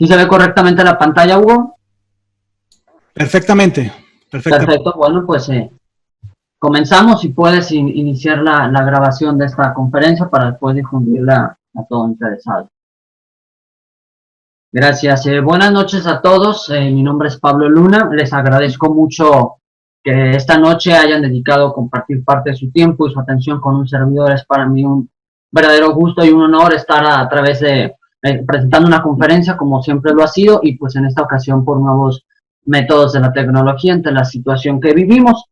¿Sí se ve correctamente la pantalla, Hugo? Perfectamente. Perfecto, bueno, pues comenzamos. Si puedes iniciar la grabación de esta conferencia para después difundirla a todo interesado. Gracias. Buenas noches a todos. Mi nombre es Pablo Luna. Les agradezco mucho que esta noche hayan dedicado a compartir parte de su tiempo y su atención con un servidor. Es para mí un verdadero gusto y un honor estar a través de presentando una conferencia como siempre lo ha sido, y pues en esta ocasión por nuevos métodos de la tecnología ante la situación que vivimos.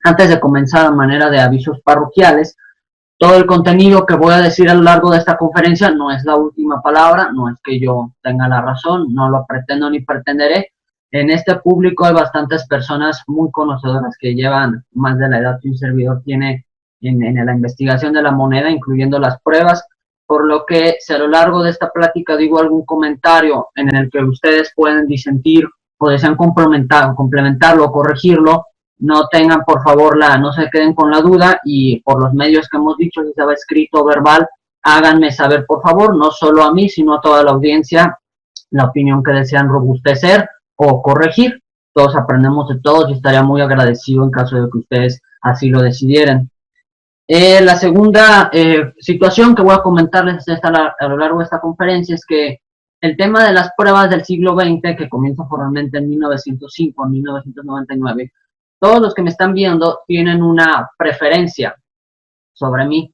Antes de comenzar, a manera de avisos parroquiales, todo el contenido que voy a decir a lo largo de esta conferencia no es la última palabra, no es que yo tenga la razón, no lo pretendo ni pretenderé. En este público hay bastantes personas muy conocedoras que llevan más de la edad que un servidor tiene en la investigación de la moneda, incluyendo las pruebas, por lo que si a lo largo de esta plática digo algún comentario en el que ustedes pueden disentir o desean complementarlo o corregirlo, no tengan por favor no se queden con la duda, y por los medios que hemos dicho, si estaba escrito o verbal, háganme saber por favor, no solo a mí, sino a toda la audiencia, la opinión que desean robustecer o corregir. Todos aprendemos de todos y estaría muy agradecido en caso de que ustedes así lo decidieran. La segunda situación que voy a comentarles a lo largo de esta conferencia es que el tema de las pruebas del siglo XX, que comienza formalmente en 1905 a 1999, todos los que me están viendo tienen una preferencia sobre mí,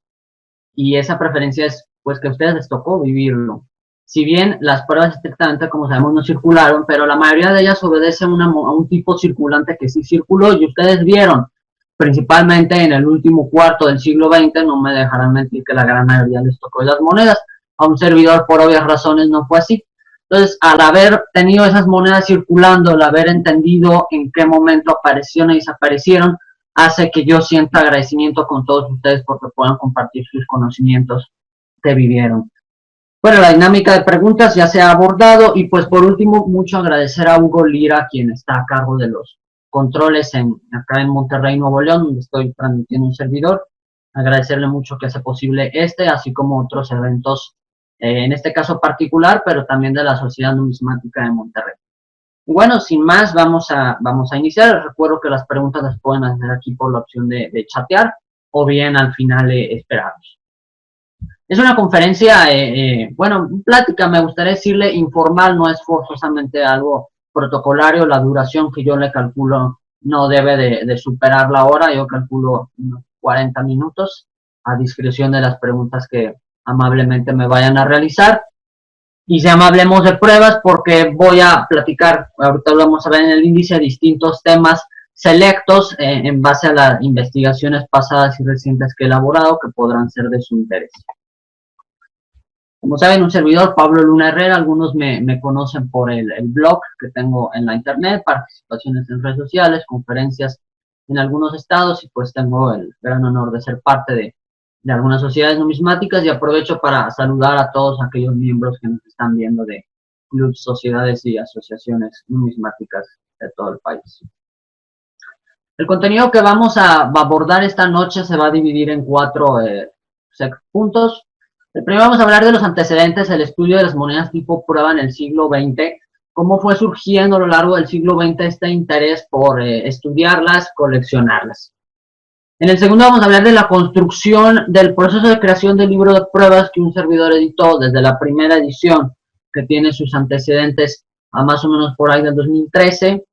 y esa preferencia es pues que a ustedes les tocó vivirlo. Si bien las pruebas estrictamente, como sabemos, no circularon, pero la mayoría de ellas obedecen a un tipo circulante que sí circuló y ustedes vieron, principalmente en el último cuarto del siglo XX. No me dejarán mentir que la gran mayoría les tocó las monedas. A un servidor, por obvias razones, no fue así. Entonces, al haber tenido esas monedas circulando, al haber entendido en qué momento aparecieron y desaparecieron, hace que yo sienta agradecimiento con todos ustedes porque puedan compartir sus conocimientos que vivieron. Bueno, la dinámica de preguntas ya se ha abordado, y pues por último, mucho agradecer a Hugo Lira, quien está a cargo de los controles acá en Monterrey, Nuevo León, donde estoy transmitiendo un servidor. Agradecerle mucho que hace posible así como otros eventos, en este caso particular, pero también de la Sociedad Numismática de Monterrey. Y bueno, sin más, vamos a iniciar. Les recuerdo que las preguntas las pueden hacer aquí por la opción de chatear, o bien al final esperamos. Es una conferencia, bueno, plática, me gustaría decirle informal, no es forzosamente algo protocolario. La duración que yo le calculo no debe de superar la hora. Yo calculo unos 40 minutos a discreción de las preguntas que amablemente me vayan a realizar. Y si hablemos de pruebas, porque voy a platicar, ahorita lo vamos a ver en el índice, distintos temas selectos en base a las investigaciones pasadas y recientes que he elaborado, que podrán ser de su interés. Como saben, un servidor, Pablo Luna Herrera. Algunos me conocen por el blog que tengo en la internet, participaciones en redes sociales, conferencias en algunos estados, y pues tengo el gran honor de ser parte de algunas sociedades numismáticas, y aprovecho para saludar a todos aquellos miembros que nos están viendo de clubes, sociedades y asociaciones numismáticas de todo el país. El contenido que vamos a abordar esta noche se va a dividir en 4 puntos. El primero, vamos a hablar de los antecedentes, el estudio de las monedas tipo prueba en el siglo XX, cómo fue surgiendo a lo largo del siglo XX este interés por estudiarlas, coleccionarlas. En el segundo vamos a hablar de la construcción del proceso de creación del libro de pruebas que un servidor editó desde la primera edición, que tiene sus antecedentes a más o menos por ahí del 2013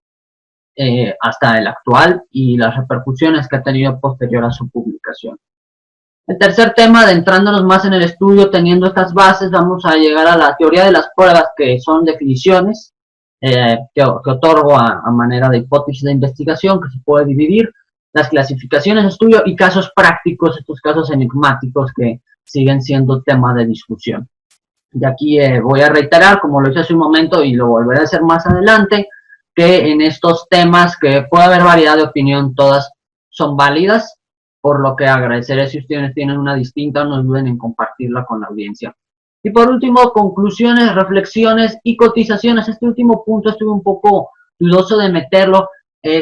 hasta el actual, y las repercusiones que ha tenido posterior a su publicación. El tercer tema, adentrándonos más en el estudio, teniendo estas bases, vamos a llegar a la teoría de las pruebas, que son definiciones que otorgo a manera de hipótesis de investigación, que se puede dividir, las clasificaciones de estudio y casos prácticos, estos casos enigmáticos que siguen siendo tema de discusión. De aquí voy a reiterar, como lo hice hace un momento y lo volveré a hacer más adelante, que en estos temas, que puede haber variedad de opinión, todas son válidas, por lo que agradeceré si ustedes tienen una distinta, no duden en compartirla con la audiencia. Y por último, conclusiones, reflexiones y cotizaciones. Este último punto estuve un poco dudoso de meterlo.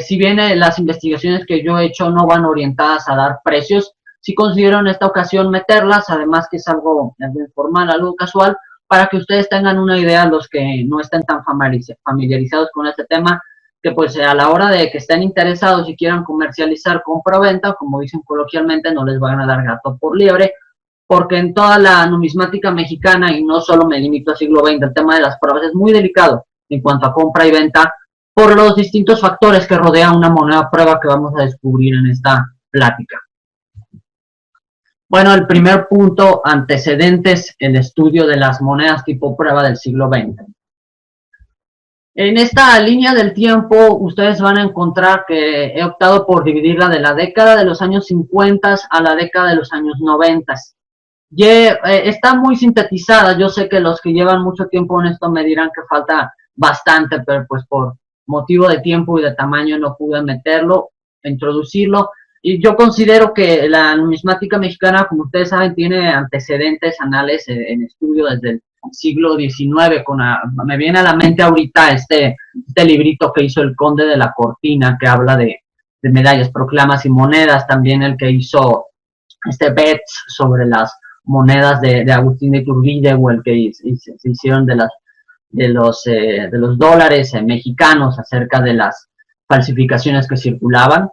Si bien las investigaciones que yo he hecho no van orientadas a dar precios, sí considero en esta ocasión meterlas, además que es algo informal, algo casual, para que ustedes tengan una idea, los que no estén tan familiarizados con este tema, que pues a la hora de que estén interesados y quieran comercializar compra-venta, como dicen coloquialmente, no les van a dar gato por liebre, porque en toda la numismática mexicana, y no solo me limito al siglo XX, el tema de las pruebas es muy delicado en cuanto a compra y venta, por los distintos factores que rodean una moneda prueba que vamos a descubrir en esta plática. Bueno, el primer punto, antecedentes, el estudio de las monedas tipo prueba del siglo XX. En esta línea del tiempo, ustedes van a encontrar que he optado por dividirla de la década de los años 50 a la década de los años 90. Está muy sintetizada. Yo sé que los que llevan mucho tiempo en esto me dirán que falta bastante, pero pues por motivo de tiempo y de tamaño no pude meterlo, introducirlo. Y yo considero que la numismática mexicana, como ustedes saben, tiene antecedentes anales en estudio desde el siglo XIX. Me viene a la mente ahorita este librito que hizo el Conde de la Cortina, que habla de medallas, proclamas y monedas. También el que hizo Betts sobre las monedas de Agustín de Iturbide, o el que se hicieron de los dólares mexicanos acerca de las falsificaciones que circulaban.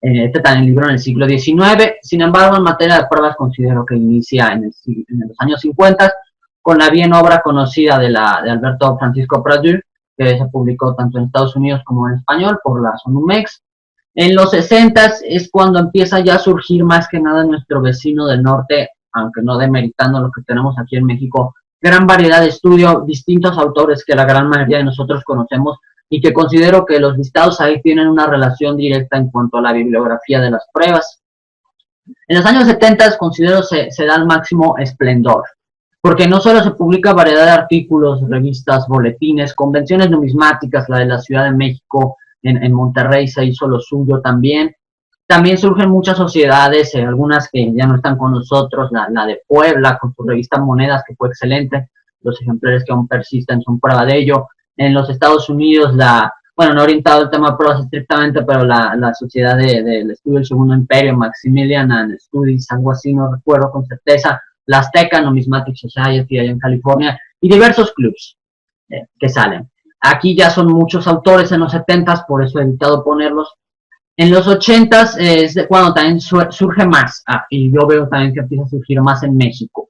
Este también libro en el siglo XIX. Sin embargo, en materia de pruebas considero que inicia en los años 50 con la bien obra conocida de Alberto Francisco Pradue, que se publicó tanto en Estados Unidos como en español por la Sonumex. En los 60 es cuando empieza ya a surgir más que nada nuestro vecino del norte, aunque no demeritando lo que tenemos aquí en México, gran variedad de estudio, distintos autores que la gran mayoría de nosotros conocemos, y que considero que los listados ahí tienen una relación directa en cuanto a la bibliografía de las pruebas. En los años 70 considero se da el máximo esplendor, porque no solo se publica variedad de artículos, revistas, boletines, convenciones numismáticas, la de la Ciudad de México, en Monterrey se hizo lo suyo también. También surgen muchas sociedades, algunas que ya no están con nosotros, la de Puebla con su revista Monedas, que fue excelente, los ejemplares que aún persisten son prueba de ello. En los Estados Unidos, bueno, no orientado al tema de pruebas estrictamente, pero la sociedad del estudio del Segundo Imperio, Maximilian and Studies, algo así, no recuerdo con certeza, la Azteca Numismatic Society allá en California, y diversos clubs que salen. Aquí ya son muchos autores en los 70s, por eso he evitado ponerlos. En los 80s es cuando también surge más, y yo veo también que empieza a surgir más en México.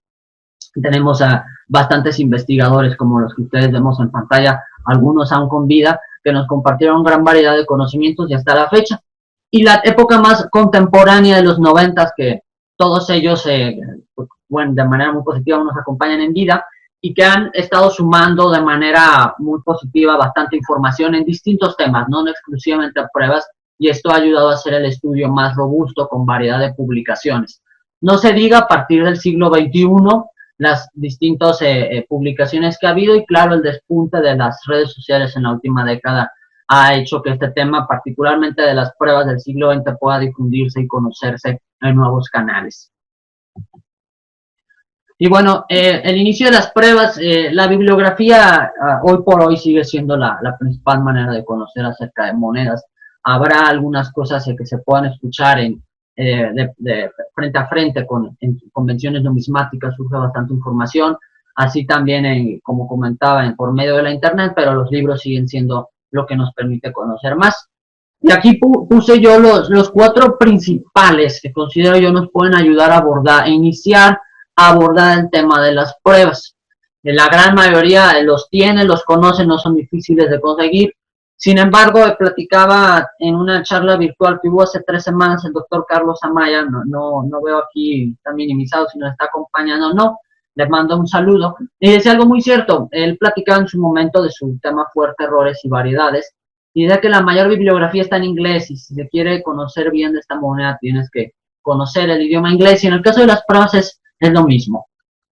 Tenemos a bastantes investigadores como los que ustedes vemos en pantalla, algunos aún con vida, que nos compartieron gran variedad de conocimientos y hasta la fecha. Y la época más contemporánea de los 90s, que todos ellos, bueno, de manera muy positiva nos acompañan en vida, y que han estado sumando de manera muy positiva bastante información en distintos temas, no exclusivamente a pruebas, y esto ha ayudado a hacer el estudio más robusto con variedad de publicaciones. No se diga a partir del siglo XXI, las distintas publicaciones que ha habido, y claro, el despunte de las redes sociales en la última década ha hecho que este tema, particularmente de las pruebas del siglo XX, pueda difundirse y conocerse en nuevos canales. Y bueno, el inicio de las pruebas, la bibliografía hoy por hoy sigue siendo la principal manera de conocer acerca de monedas. Habrá algunas cosas que se puedan escuchar de frente a frente en convenciones numismáticas, surge bastante información, así también, como comentaba, por medio de la internet, pero los libros siguen siendo lo que nos permite conocer más. Y aquí puse yo los 4 principales que considero yo nos pueden ayudar a abordar, iniciar a abordar el tema de las pruebas. La gran mayoría los tiene, los conoce, no son difíciles de conseguir. Sin embargo, platicaba en una charla virtual que hubo hace 3 semanas el doctor Carlos Amaya, no veo aquí, está minimizado, si nos está acompañando, no, le mando un saludo, y decía algo muy cierto. Él platicaba en su momento de su tema fuerte, errores y variedades, y decía que la mayor bibliografía está en inglés, y si se quiere conocer bien de esta moneda tienes que conocer el idioma inglés, y en el caso de las pruebas es lo mismo.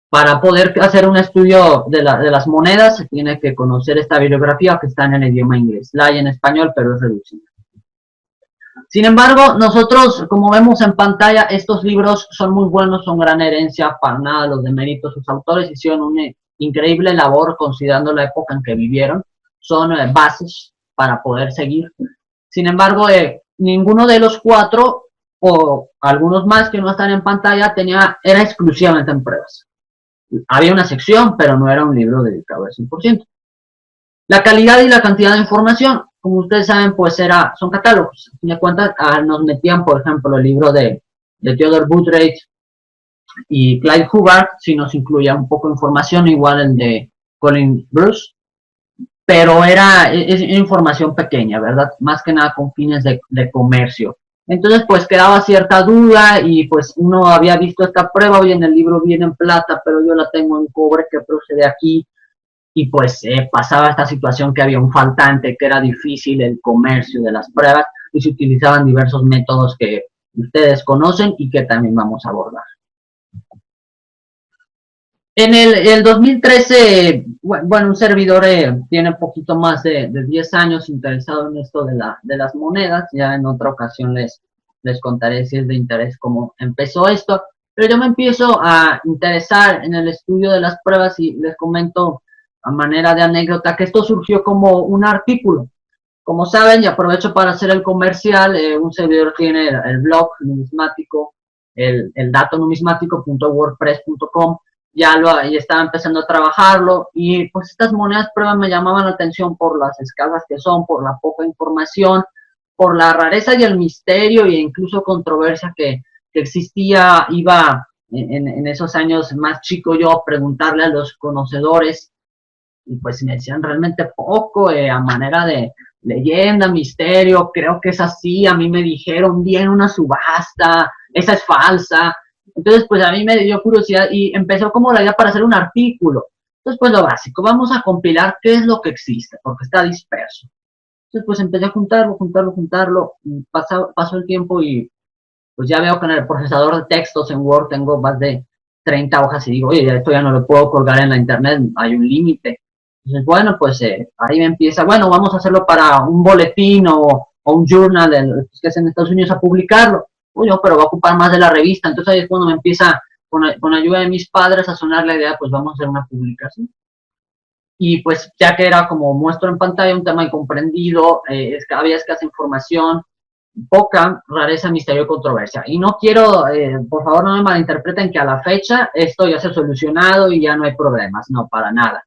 Para poder hacer un estudio de las monedas se tiene que conocer esta bibliografía que está en el idioma inglés. La hay en español, pero es reducida. Sin embargo, nosotros, como vemos en pantalla, estos libros son muy buenos, son gran herencia, para nada los demerito. Sus autores hicieron una increíble labor considerando la época en que vivieron. Son bases para poder seguir. Sin embargo, ninguno de los 4, o algunos más que no están en pantalla, era exclusivamente en pruebas. había una sección, pero no era un libro dedicado al 100%. La calidad y la cantidad de información, como ustedes saben, pues son catálogos. A fin de cuentas, nos metían, por ejemplo, el libro de Theodore Boothrace y Clyde Hubbard, si nos incluía un poco de información, igual el de Colin Bruce, pero era información pequeña, ¿verdad? Más que nada con fines de comercio. Entonces, pues quedaba cierta duda y pues uno había visto esta prueba, hoy en el libro viene en plata, pero yo la tengo en cobre, ¿qué procede aquí? Y pues pasaba esta situación que había un faltante, que era difícil el comercio de las pruebas y se utilizaban diversos métodos que ustedes conocen y que también vamos a abordar. En el 2013, bueno, un servidor tiene un poquito más de 10 años interesado en esto de las monedas. Ya en otra ocasión les contaré si es de interés cómo empezó esto. Pero yo me empiezo a interesar en el estudio de las pruebas y les comento a manera de anécdota que esto surgió como un artículo. Como saben, y aprovecho para hacer el comercial, un servidor tiene el blog numismático, el datonumismático.wordpress.com. Ya estaba empezando a trabajarlo y pues estas monedas prueba me llamaban la atención por las escasas que son, por la poca información, por la rareza y el misterio e incluso controversia que existía. Iba en esos años más chico yo a preguntarle a los conocedores y pues me decían realmente poco, a manera de leyenda, misterio, creo que es así, a mí me dijeron, viene una subasta, esa es falsa. Entonces, pues a mí me dio curiosidad y empezó como la idea para hacer un artículo. Entonces, pues lo básico, vamos a compilar qué es lo que existe, porque está disperso. Entonces, pues empecé a juntarlo, y pasó el tiempo y pues ya veo que en el procesador de textos en Word tengo más de 30 hojas y digo, oye, esto ya no lo puedo colgar en la internet, hay un límite. Entonces, bueno, pues ahí me empieza, bueno, vamos a hacerlo para un boletín o un journal que es en Estados Unidos a publicarlo. Uy, no, pero va a ocupar más de la revista. Entonces ahí es cuando me empieza, con ayuda de mis padres, a sonar la idea, pues vamos a hacer una publicación. Y pues ya que era como muestro en pantalla un tema incomprendido, había escasa información, poca rareza, misterio y controversia. Y no quiero, por favor no me malinterpreten que a la fecha esto ya se ha solucionado y ya no hay problemas, no, para nada.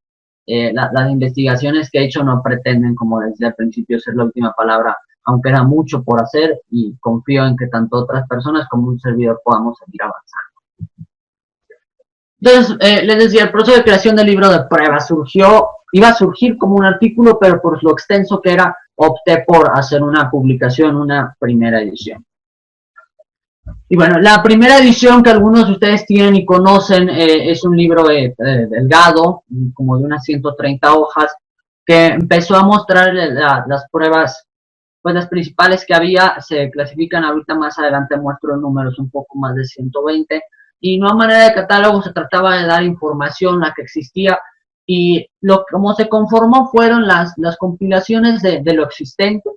Las investigaciones que he hecho no pretenden, como desde el principio, ser la última palabra, aunque era mucho por hacer y confío en que tanto otras personas como un servidor podamos seguir avanzando. Entonces, les decía, el proceso de creación del libro de pruebas iba a surgir como un artículo, pero por lo extenso que era, opté por hacer una publicación, una primera edición. Y bueno, la primera edición que algunos de ustedes tienen y conocen es un libro delgado, como de unas 130 hojas, que empezó a mostrar las pruebas, pues las principales que había. Se clasifican ahorita, más adelante muestro en números, un poco más de 120, y no a manera de catálogo, se trataba de dar información, la que existía, y como se conformó fueron las compilaciones de lo existente,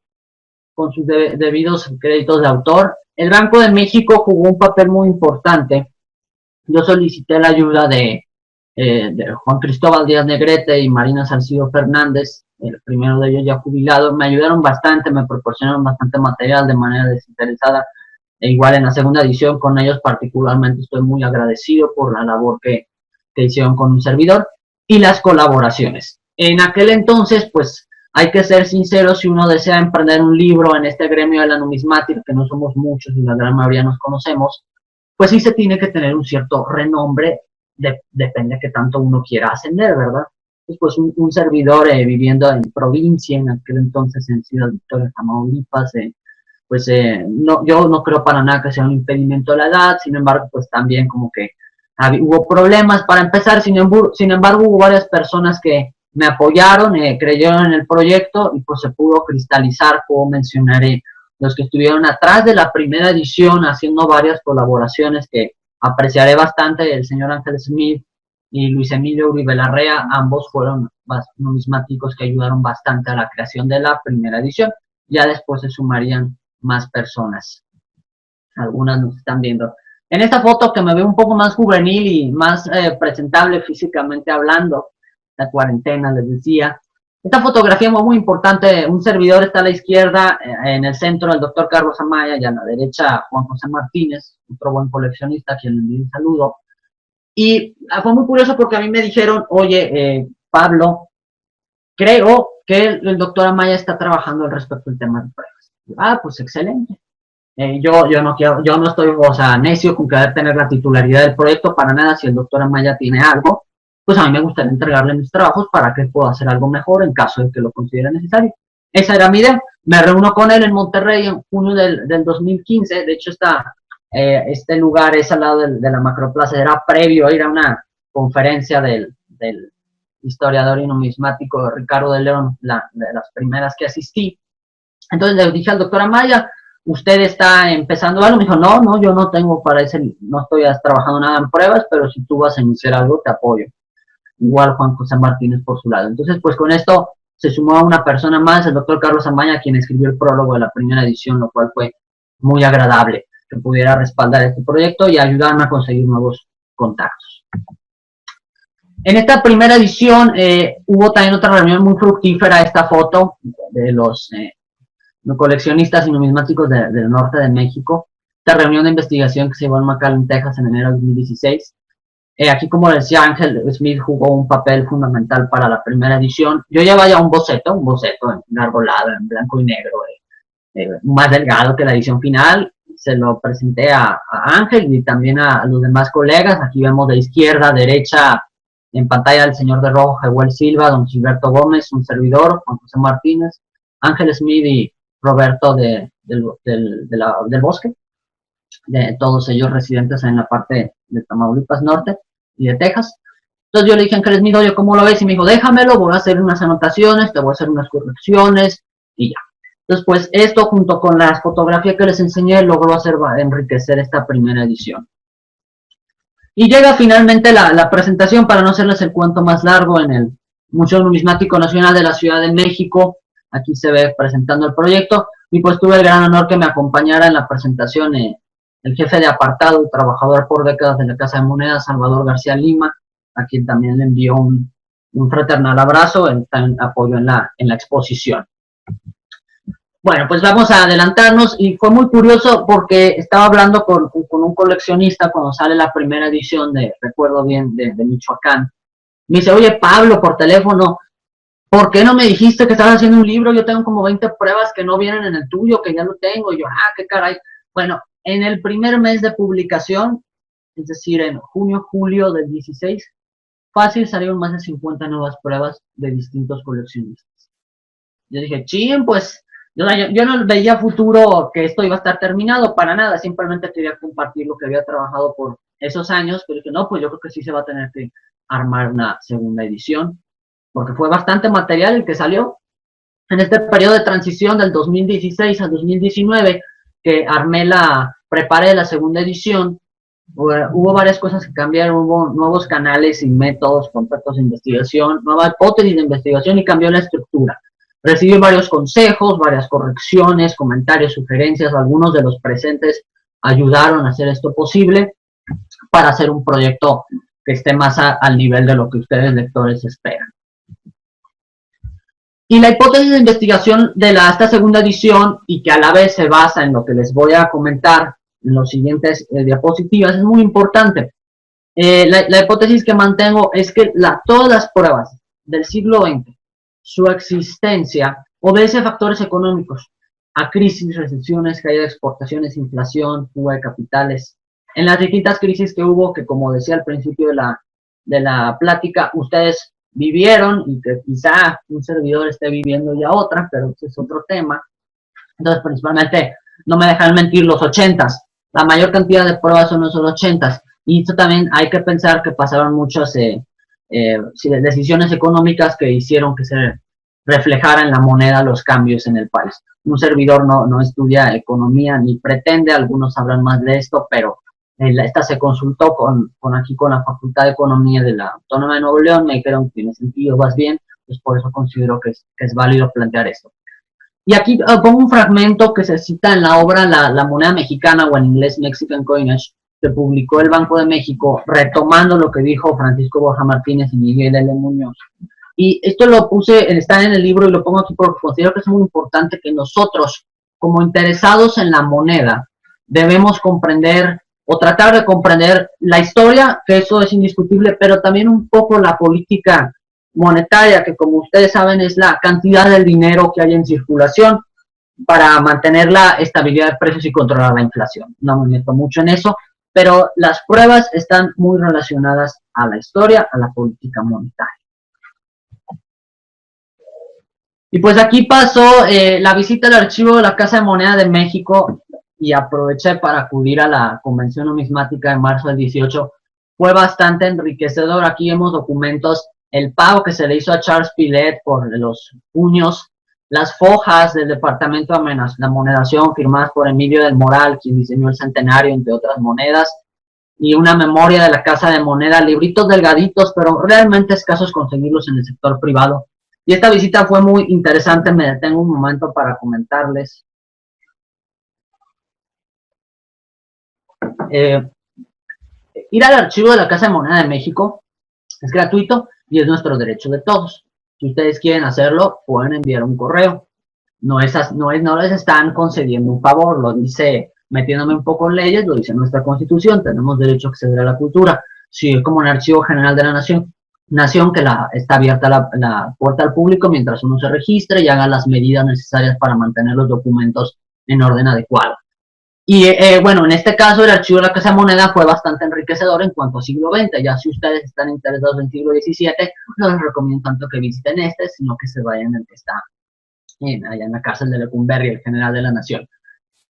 con sus debidos créditos de autor. El Banco de México jugó un papel muy importante. Yo solicité la ayuda de Juan Cristóbal Díaz Negrete y Marina Salcido Fernández, el primero de ellos ya jubilado. Me ayudaron bastante, me proporcionaron bastante material de manera desinteresada. E igual en la segunda edición, con ellos particularmente estoy muy agradecido por la labor que hicieron con un servidor y las colaboraciones. En aquel entonces, pues hay que ser sinceros, si uno desea emprender un libro en este gremio de la numismática, que no somos muchos y la gran mayoría nos conocemos, pues sí se tiene que tener un cierto renombre, depende de qué tanto uno quiera ascender, ¿verdad? Pues un servidor viviendo en provincia, en aquel entonces en Ciudad Victoria, Tamaulipas, pues no, yo no creo para nada que sea un impedimento la edad. Sin embargo, pues también como que hubo problemas para empezar. Sin embargo, hubo varias personas que me apoyaron, creyeron en el proyecto y pues se pudo cristalizar, como mencionaré, los que estuvieron atrás de la primera edición haciendo varias colaboraciones que apreciaré bastante, el señor Ángel Smith y Luis Emilio Uribe Larrea. Ambos fueron numismáticos que ayudaron bastante a la creación de la primera edición. Ya después se sumarían más personas. Algunas nos están viendo. En esta foto, que me veo un poco más juvenil y más presentable físicamente hablando, la cuarentena, les decía. Esta fotografía muy, muy importante. Un servidor está a la izquierda, en el centro el doctor Carlos Amaya, y a la derecha Juan José Martínez, otro buen coleccionista, a quien le envío un saludo. Y fue muy curioso porque a mí me dijeron, oye, Pablo, creo que el doctor Amaya está trabajando al respecto del tema de pruebas. Pues excelente. Yo no quiero, yo no estoy, o sea, necio con querer tener la titularidad del proyecto para nada. Si el doctor Amaya tiene algo, pues a mí me gustaría entregarle mis trabajos para que pueda hacer algo mejor en caso de que lo considere necesario. Esa era mi idea. Me reúno con él en Monterrey en junio del 2015. De hecho, este lugar es al lado de la Macroplaza. Era previo a ir a una conferencia del historiador y numismático Ricardo de León, de las primeras que asistí. Entonces le dije al doctor Amaya, ¿usted está empezando algo? Me dijo, no, yo no tengo para ese, no estoy trabajando nada en pruebas, pero si tú vas a iniciar algo, te apoyo. Igual Juan José Martínez por su lado. Entonces, pues con esto se sumó a una persona más, el doctor Carlos Amaya, quien escribió el prólogo de la primera edición, lo cual fue muy agradable que pudiera respaldar este proyecto y ayudarme a conseguir nuevos contactos. En esta primera edición hubo también otra reunión muy fructífera, esta foto de los coleccionistas y numismáticos del norte de México, esta reunión de investigación que se llevó en McAllen, Texas en enero de 2016. Aquí, como decía Ángel Smith, jugó un papel fundamental para la primera edición. Yo llevaba ya un boceto enarbolado en blanco y negro, más delgado que la edición final. Se lo presenté a Ángel y también a los demás colegas. Aquí vemos de izquierda a derecha en pantalla el señor de rojo, Jehuel Silva, don Gilberto Gómez, un servidor, Juan José Martínez, Ángel Smith y Roberto del Bosque, de todos ellos residentes en la parte de Tamaulipas Norte y de Texas. Entonces yo le dije a Ángel Smith, oye, ¿cómo lo ves? Y me dijo, déjamelo, voy a hacer unas anotaciones, te voy a hacer unas correcciones y ya. Entonces, pues esto junto con las fotografías que les enseñé logró enriquecer esta primera edición. Y llega finalmente la presentación, para no hacerles el cuento más largo, en el Museo Numismático Nacional de la Ciudad de México. Aquí se ve presentando el proyecto, y pues tuve el gran honor que me acompañara en la presentación el jefe de apartado y trabajador por décadas de la Casa de Moneda, Salvador García Lima, a quien también le envió un fraternal abrazo, está en apoyo en la exposición. Bueno, pues vamos a adelantarnos, y fue muy curioso porque estaba hablando con un coleccionista cuando sale la primera edición recuerdo bien, de Michoacán. Me dice, oye, Pablo, por teléfono, ¿por qué no me dijiste que estabas haciendo un libro? Yo tengo como 20 pruebas que no vienen en el tuyo, que ya lo tengo. Y yo, qué caray. Bueno, en el primer mes de publicación, es decir, en junio, julio del 16, fácil salieron más de 50 nuevas pruebas de distintos coleccionistas. Yo dije, ching, pues yo no veía futuro que esto iba a estar terminado para nada, simplemente quería compartir lo que había trabajado por esos años, pero dije, no, pues yo creo que sí se va a tener que armar una segunda edición, porque fue bastante material el que salió. En este periodo de transición del 2016 al 2019, que preparé la segunda edición, hubo varias cosas que cambiaron, hubo nuevos canales y métodos, contactos de investigación, nueva hipótesis de investigación, y cambió la estructura. Recibí varios consejos, varias correcciones, comentarios, sugerencias. Algunos de los presentes ayudaron a hacer esto posible para hacer un proyecto que esté más al nivel de lo que ustedes, lectores, esperan. Y la hipótesis de investigación de esta segunda edición, y que a la vez se basa en lo que les voy a comentar en los siguientes diapositivas, es muy importante. La hipótesis que mantengo es que todas las pruebas del siglo XX, su existencia obedece a factores económicos, a crisis, recesiones, caída de exportaciones, inflación, fuga de capitales. En las distintas crisis que hubo, que como decía al principio de la plática, ustedes vivieron, y que quizá un servidor esté viviendo ya otra, pero ese es otro tema. Entonces, principalmente, no me dejan mentir, los 80s, la mayor cantidad de pruebas son los 80s, y esto también hay que pensar que pasaron muchas decisiones económicas que hicieron que se reflejara en la moneda los cambios en el país. Un servidor no estudia economía ni pretende, algunos hablan más de esto, pero esta se consultó con la Facultad de Economía de la Autónoma de Nuevo León, me dijeron, tiene sentido, vas bien, pues por eso considero que es válido plantear esto. Y aquí pongo un fragmento que se cita en la obra La moneda mexicana, o en inglés Mexican Coinage, que publicó el Banco de México, retomando lo que dijo Francisco Borja Martínez y Miguel L. Muñoz. Y esto lo está en el libro y lo pongo aquí porque considero que es muy importante que nosotros, como interesados en la moneda, debemos comprender o tratar de comprender la historia, que eso es indiscutible, pero también un poco la política monetaria, que como ustedes saben es la cantidad de dinero que hay en circulación para mantener la estabilidad de precios y controlar la inflación. No me meto mucho en eso, pero las pruebas están muy relacionadas a la historia, a la política monetaria. Y pues aquí pasó la visita al archivo de la Casa de Moneda de México y aproveché para acudir a la Convención Numismática de marzo del 18. Fue bastante enriquecedor. Aquí vemos documentos, el pago que se le hizo a Charles Pillet por los puños, las fojas del Departamento de Amonedación firmadas por Emilio del Moral, quien diseñó el centenario, entre otras monedas, y una memoria de la Casa de Moneda, libritos delgaditos, pero realmente escasos conseguirlos en el sector privado. Y esta visita fue muy interesante, me detengo un momento para comentarles. Ir al archivo de la Casa de Moneda de México es gratuito y es nuestro derecho de todos. Si ustedes quieren hacerlo, pueden enviar un correo. No les están concediendo un favor, lo dice, metiéndome un poco en leyes, lo dice nuestra Constitución, tenemos derecho a acceder a la cultura. Si es como un archivo general de la nación que está abierta la puerta al público mientras uno se registre y haga las medidas necesarias para mantener los documentos en orden adecuado. Y bueno, en este caso el archivo de la Casa de Moneda fue bastante enriquecedor en cuanto a siglo XX. Ya si ustedes están interesados en siglo XVII, no les recomiendo tanto que visiten sino que se vayan al que está allá en la cárcel de Lecumberri, el general de la Nación.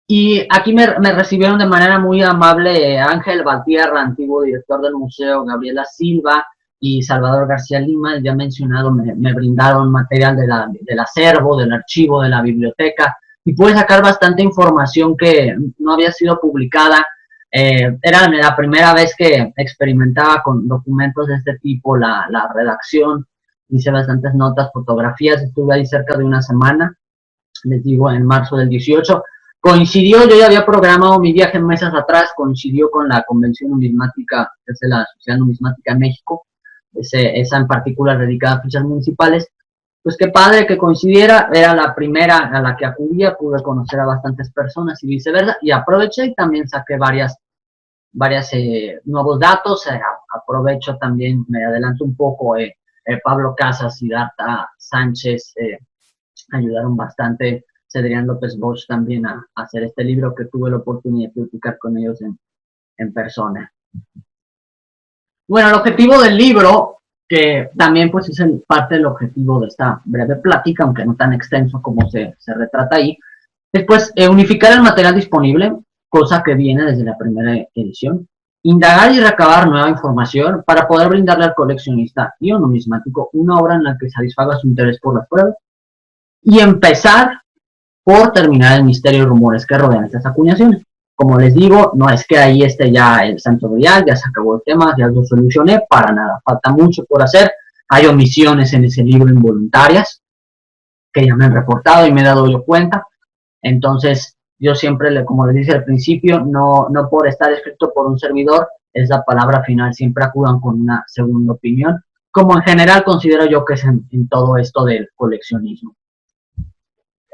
Y aquí me recibieron de manera muy amable Ángel Valtierra, antiguo director del museo, Gabriela Silva y Salvador García Lima, ya mencionado, me brindaron material del acervo, del archivo, de la biblioteca, y pude sacar bastante información que no había sido publicada. Era la primera vez que experimentaba con documentos de este tipo, la redacción, hice bastantes notas, fotografías, estuve ahí cerca de una semana, les digo, en marzo del 18, coincidió, yo ya había programado mi viaje meses atrás, coincidió con la Convención Numismática, que es la Sociedad Numismática de México, esa en particular dedicada a fichas municipales. Pues qué padre que coincidiera, era la primera a la que acudía, pude conocer a bastantes personas y viceversa, y aproveché y también saqué varias nuevos datos. Aprovecho también, me adelanto un poco, Pablo Casas y Darta Sánchez ayudaron bastante, Cedrián López Bosch también a hacer este libro, que tuve la oportunidad de platicar con ellos en persona. Bueno, el objetivo del libro, que también pues es parte del objetivo de esta breve plática, aunque no tan extenso como se retrata ahí, es pues unificar el material disponible, cosa que viene desde la primera edición, indagar y recabar nueva información para poder brindarle al coleccionista y al numismático una obra en la que satisfaga su interés por las pruebas, y empezar por terminar el misterio y rumores que rodean estas acuñaciones. Como les digo, no es que ahí esté ya el santo grial, ya se acabó el tema, ya lo solucioné, para nada, falta mucho por hacer. Hay omisiones en ese libro involuntarias que ya me han reportado y me he dado yo cuenta. Entonces, yo siempre, como les dije al principio, no por estar escrito por un servidor, es la palabra final, siempre acudan con una segunda opinión, como en general considero yo que es en todo esto del coleccionismo.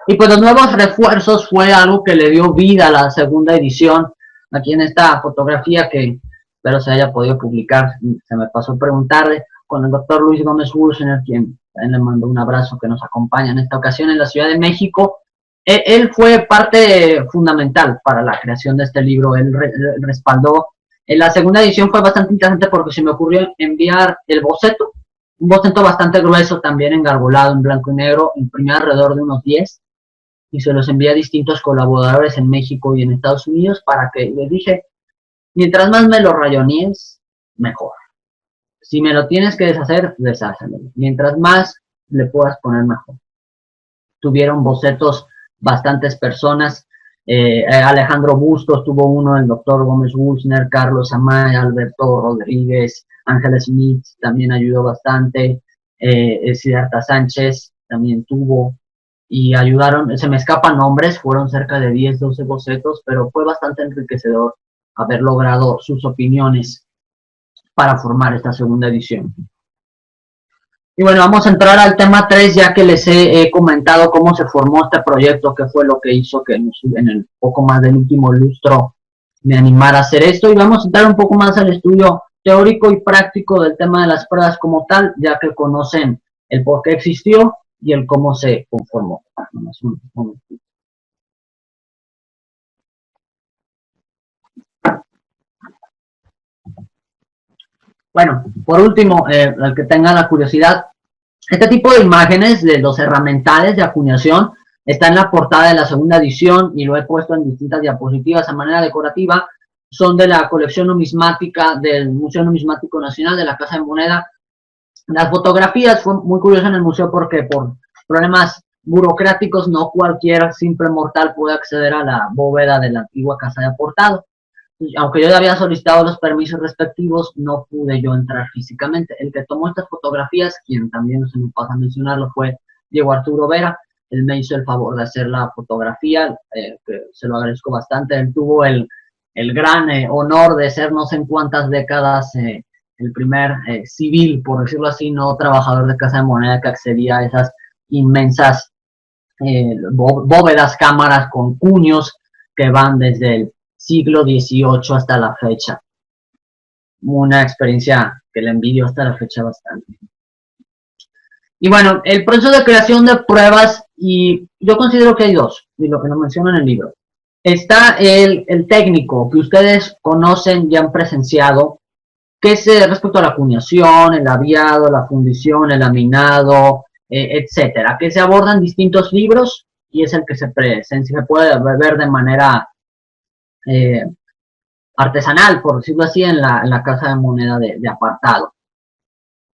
Y pues los nuevos refuerzos fue algo que le dio vida a la segunda edición. Aquí en esta fotografía, que espero se haya podido publicar, se me pasó preguntarle, con el doctor Luis Gómez Wurzener, quien también le mando un abrazo, que nos acompaña en esta ocasión en la Ciudad de México. Él fue parte fundamental para la creación de este libro, él respaldó. En la segunda edición fue bastante interesante porque se me ocurrió enviar el boceto, un boceto bastante grueso, también engargolado en blanco y negro, imprimido alrededor de unos 10, y se los envié a distintos colaboradores en México y en Estados Unidos para que, les dije, mientras más me lo rayonees, mejor. Si me lo tienes que deshacer, deshácelo. Mientras más le puedas poner, mejor. Tuvieron bocetos bastantes personas. Alejandro Bustos tuvo uno, el doctor Gómez Wurzener, Carlos Amaya, Alberto Rodríguez, Ángela Smith también ayudó bastante. Siddhartha Sánchez también tuvo. Y ayudaron, se me escapan nombres, fueron cerca de 10, 12 bocetos, pero fue bastante enriquecedor haber logrado sus opiniones para formar esta segunda edición. Y bueno, vamos a entrar al tema 3, ya que les he comentado cómo se formó este proyecto, qué fue lo que hizo que en el poco más del último lustro me animara a hacer esto, y vamos a entrar un poco más al estudio teórico y práctico del tema de las pruebas como tal, ya que conocen el por qué existió y el cómo se conformó. Bueno, por último, al que tenga la curiosidad, este tipo de imágenes de los herramientales de acuñación está en la portada de la segunda edición y lo he puesto en distintas diapositivas a manera decorativa. Son de la colección numismática del Museo Numismático Nacional de la Casa de Moneda. Las fotografías fue muy curioso en el museo porque por problemas burocráticos no cualquier simple mortal puede acceder a la bóveda de la antigua Casa de Aportado. Aunque yo había solicitado los permisos respectivos, no pude yo entrar físicamente. El que tomó estas fotografías, quien también se me pasa a mencionarlo, fue Diego Arturo Vera. Él me hizo el favor de hacer la fotografía, que se lo agradezco bastante. Él tuvo el gran honor de ser no sé en cuántas décadas el primer civil, por decirlo así, no trabajador de Casa de Moneda que accedía a esas inmensas bóvedas, cámaras con cuños que van desde el siglo XVIII hasta la fecha. Una experiencia que le envidio hasta la fecha bastante. Y bueno, el proceso de creación de pruebas, y yo considero que hay dos, y lo que nos menciona en el libro. Está el técnico que ustedes conocen y han presenciado, que es respecto a la acuñación, el aviado, la fundición, el laminado, etcétera, que se abordan distintos libros y es el que se puede ver de manera artesanal, por decirlo así, en la Casa de Moneda de Apartado.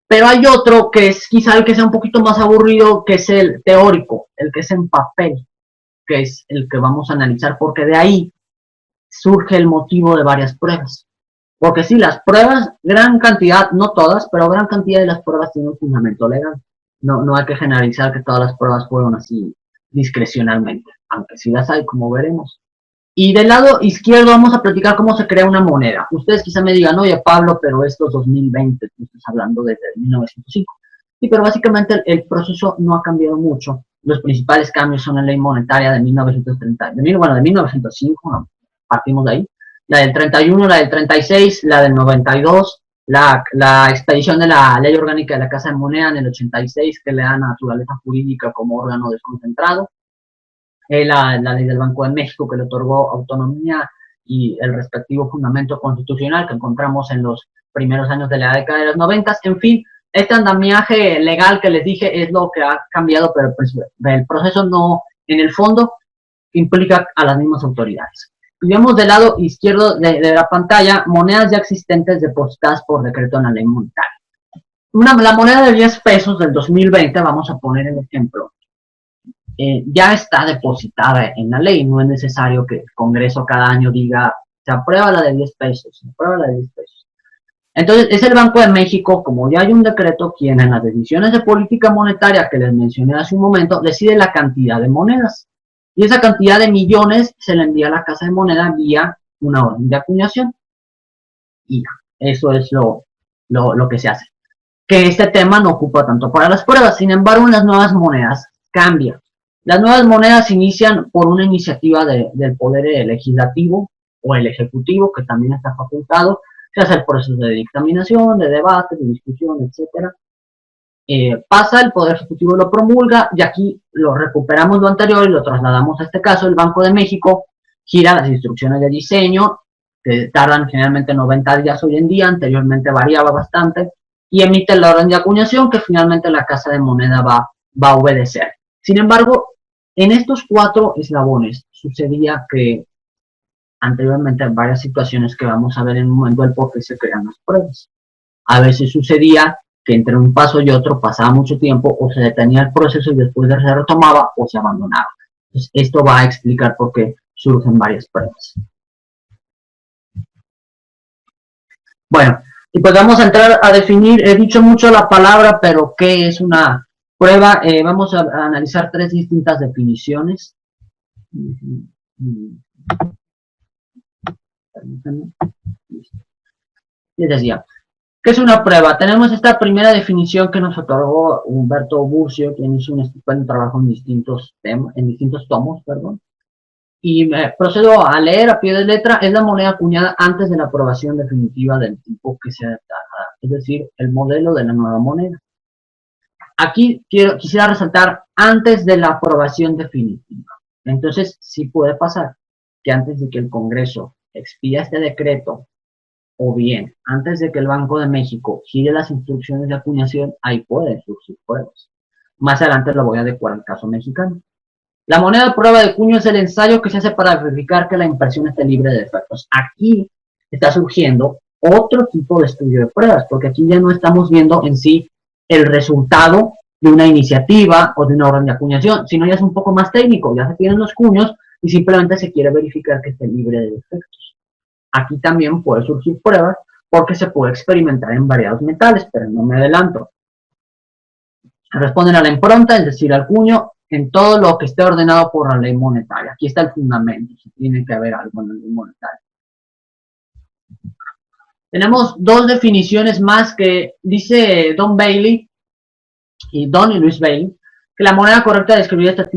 Pero hay otro que es quizá el que sea un poquito más aburrido, que es el teórico, el que es en papel, que es el que vamos a analizar, porque de ahí surge el motivo de varias pruebas. Porque sí, las pruebas, gran cantidad, no todas, pero gran cantidad de las pruebas tienen un fundamento legal. No hay que generalizar que todas las pruebas fueron así discrecionalmente, aunque sí las hay, como veremos. Y del lado izquierdo vamos a platicar cómo se crea una moneda. Ustedes quizá me digan, oye Pablo, pero esto es 2020, tú estás hablando desde 1905. Sí, pero básicamente el proceso no ha cambiado mucho. Los principales cambios son la ley monetaria de 1930, de 1905, no, partimos de ahí. La del 31, la del 36, la del 92, la expedición de la ley orgánica de la Casa de Moneda en el 86, que le da naturaleza jurídica como órgano desconcentrado. La ley del Banco de México, que le otorgó autonomía y el respectivo fundamento constitucional que encontramos en los primeros años de la década de los 90. En fin, este andamiaje legal que les dije es lo que ha cambiado, pero el proceso no, en el fondo, implica a las mismas autoridades. Y vemos del lado izquierdo de la pantalla monedas ya existentes depositadas por decreto en la ley monetaria. La moneda de 10 pesos del 2020, vamos a poner el ejemplo, ya está depositada en la ley, no es necesario que el Congreso cada año diga, se aprueba la de 10 pesos, se aprueba la de 10 pesos. Entonces, es el Banco de México, como ya hay un decreto, quien en las decisiones de política monetaria que les mencioné hace un momento, decide la cantidad de monedas. Y esa cantidad de millones se le envía a la Casa de Moneda vía una orden de acuñación. Y eso es lo que se hace. Que este tema no ocupa tanto para las pruebas, sin embargo, en las nuevas monedas cambia. Las nuevas monedas inician por una iniciativa del Poder Legislativo o el Ejecutivo, que también está facultado. Se hace el proceso de dictaminación, de debate, de discusión, etc. Pasa, el Poder Ejecutivo lo promulga y aquí lo recuperamos lo anterior y lo trasladamos a este caso. El Banco de México gira las instrucciones de diseño, que tardan generalmente 90 días hoy en día, anteriormente variaba bastante, y emite la orden de acuñación que finalmente la Casa de Moneda va a obedecer. Sin embargo, en estos 4 eslabones sucedía que anteriormente en varias situaciones que vamos a ver en un momento del por qué se crean las pruebas. A veces sucedía que entre un paso y otro pasaba mucho tiempo o se detenía el proceso y después se retomaba o se abandonaba. Entonces, esto va a explicar por qué surgen varias pruebas. Bueno, y pues vamos a entrar a definir, he dicho mucho la palabra, pero ¿qué es una prueba? Vamos a analizar 3 distintas definiciones. Les decía, ¿qué es una prueba? Tenemos esta primera definición que nos otorgó Humberto Burcio, quien hizo un estupendo trabajo en distintos tomos, y procedo a leer a pie de letra, es la moneda acuñada antes de la aprobación definitiva del tipo que se adapta, es decir, el modelo de la nueva moneda. Aquí quisiera resaltar antes de la aprobación definitiva. Entonces, sí puede pasar que antes de que el Congreso expida este decreto, o bien antes de que el Banco de México gire las instrucciones de acuñación, ahí pueden surgir pruebas. Más adelante lo voy a adecuar al caso mexicano. La moneda de prueba de cuño es el ensayo que se hace para verificar que la impresión esté libre de defectos. Aquí está surgiendo otro tipo de estudio de pruebas, porque aquí ya no estamos viendo en sí el resultado de una iniciativa o de una orden de acuñación, sino ya es un poco más técnico, ya se tienen los cuños y simplemente se quiere verificar que esté libre de defectos. Aquí también puede surgir pruebas porque se puede experimentar en variados metales, pero no me adelanto. Responden a la impronta, es decir, al cuño, en todo lo que esté ordenado por la ley monetaria. Aquí está el fundamento, si tiene que haber algo en la ley monetaria. Tenemos dos definiciones más que dice Don y Luis Bailey, que la manera correcta de escribir estas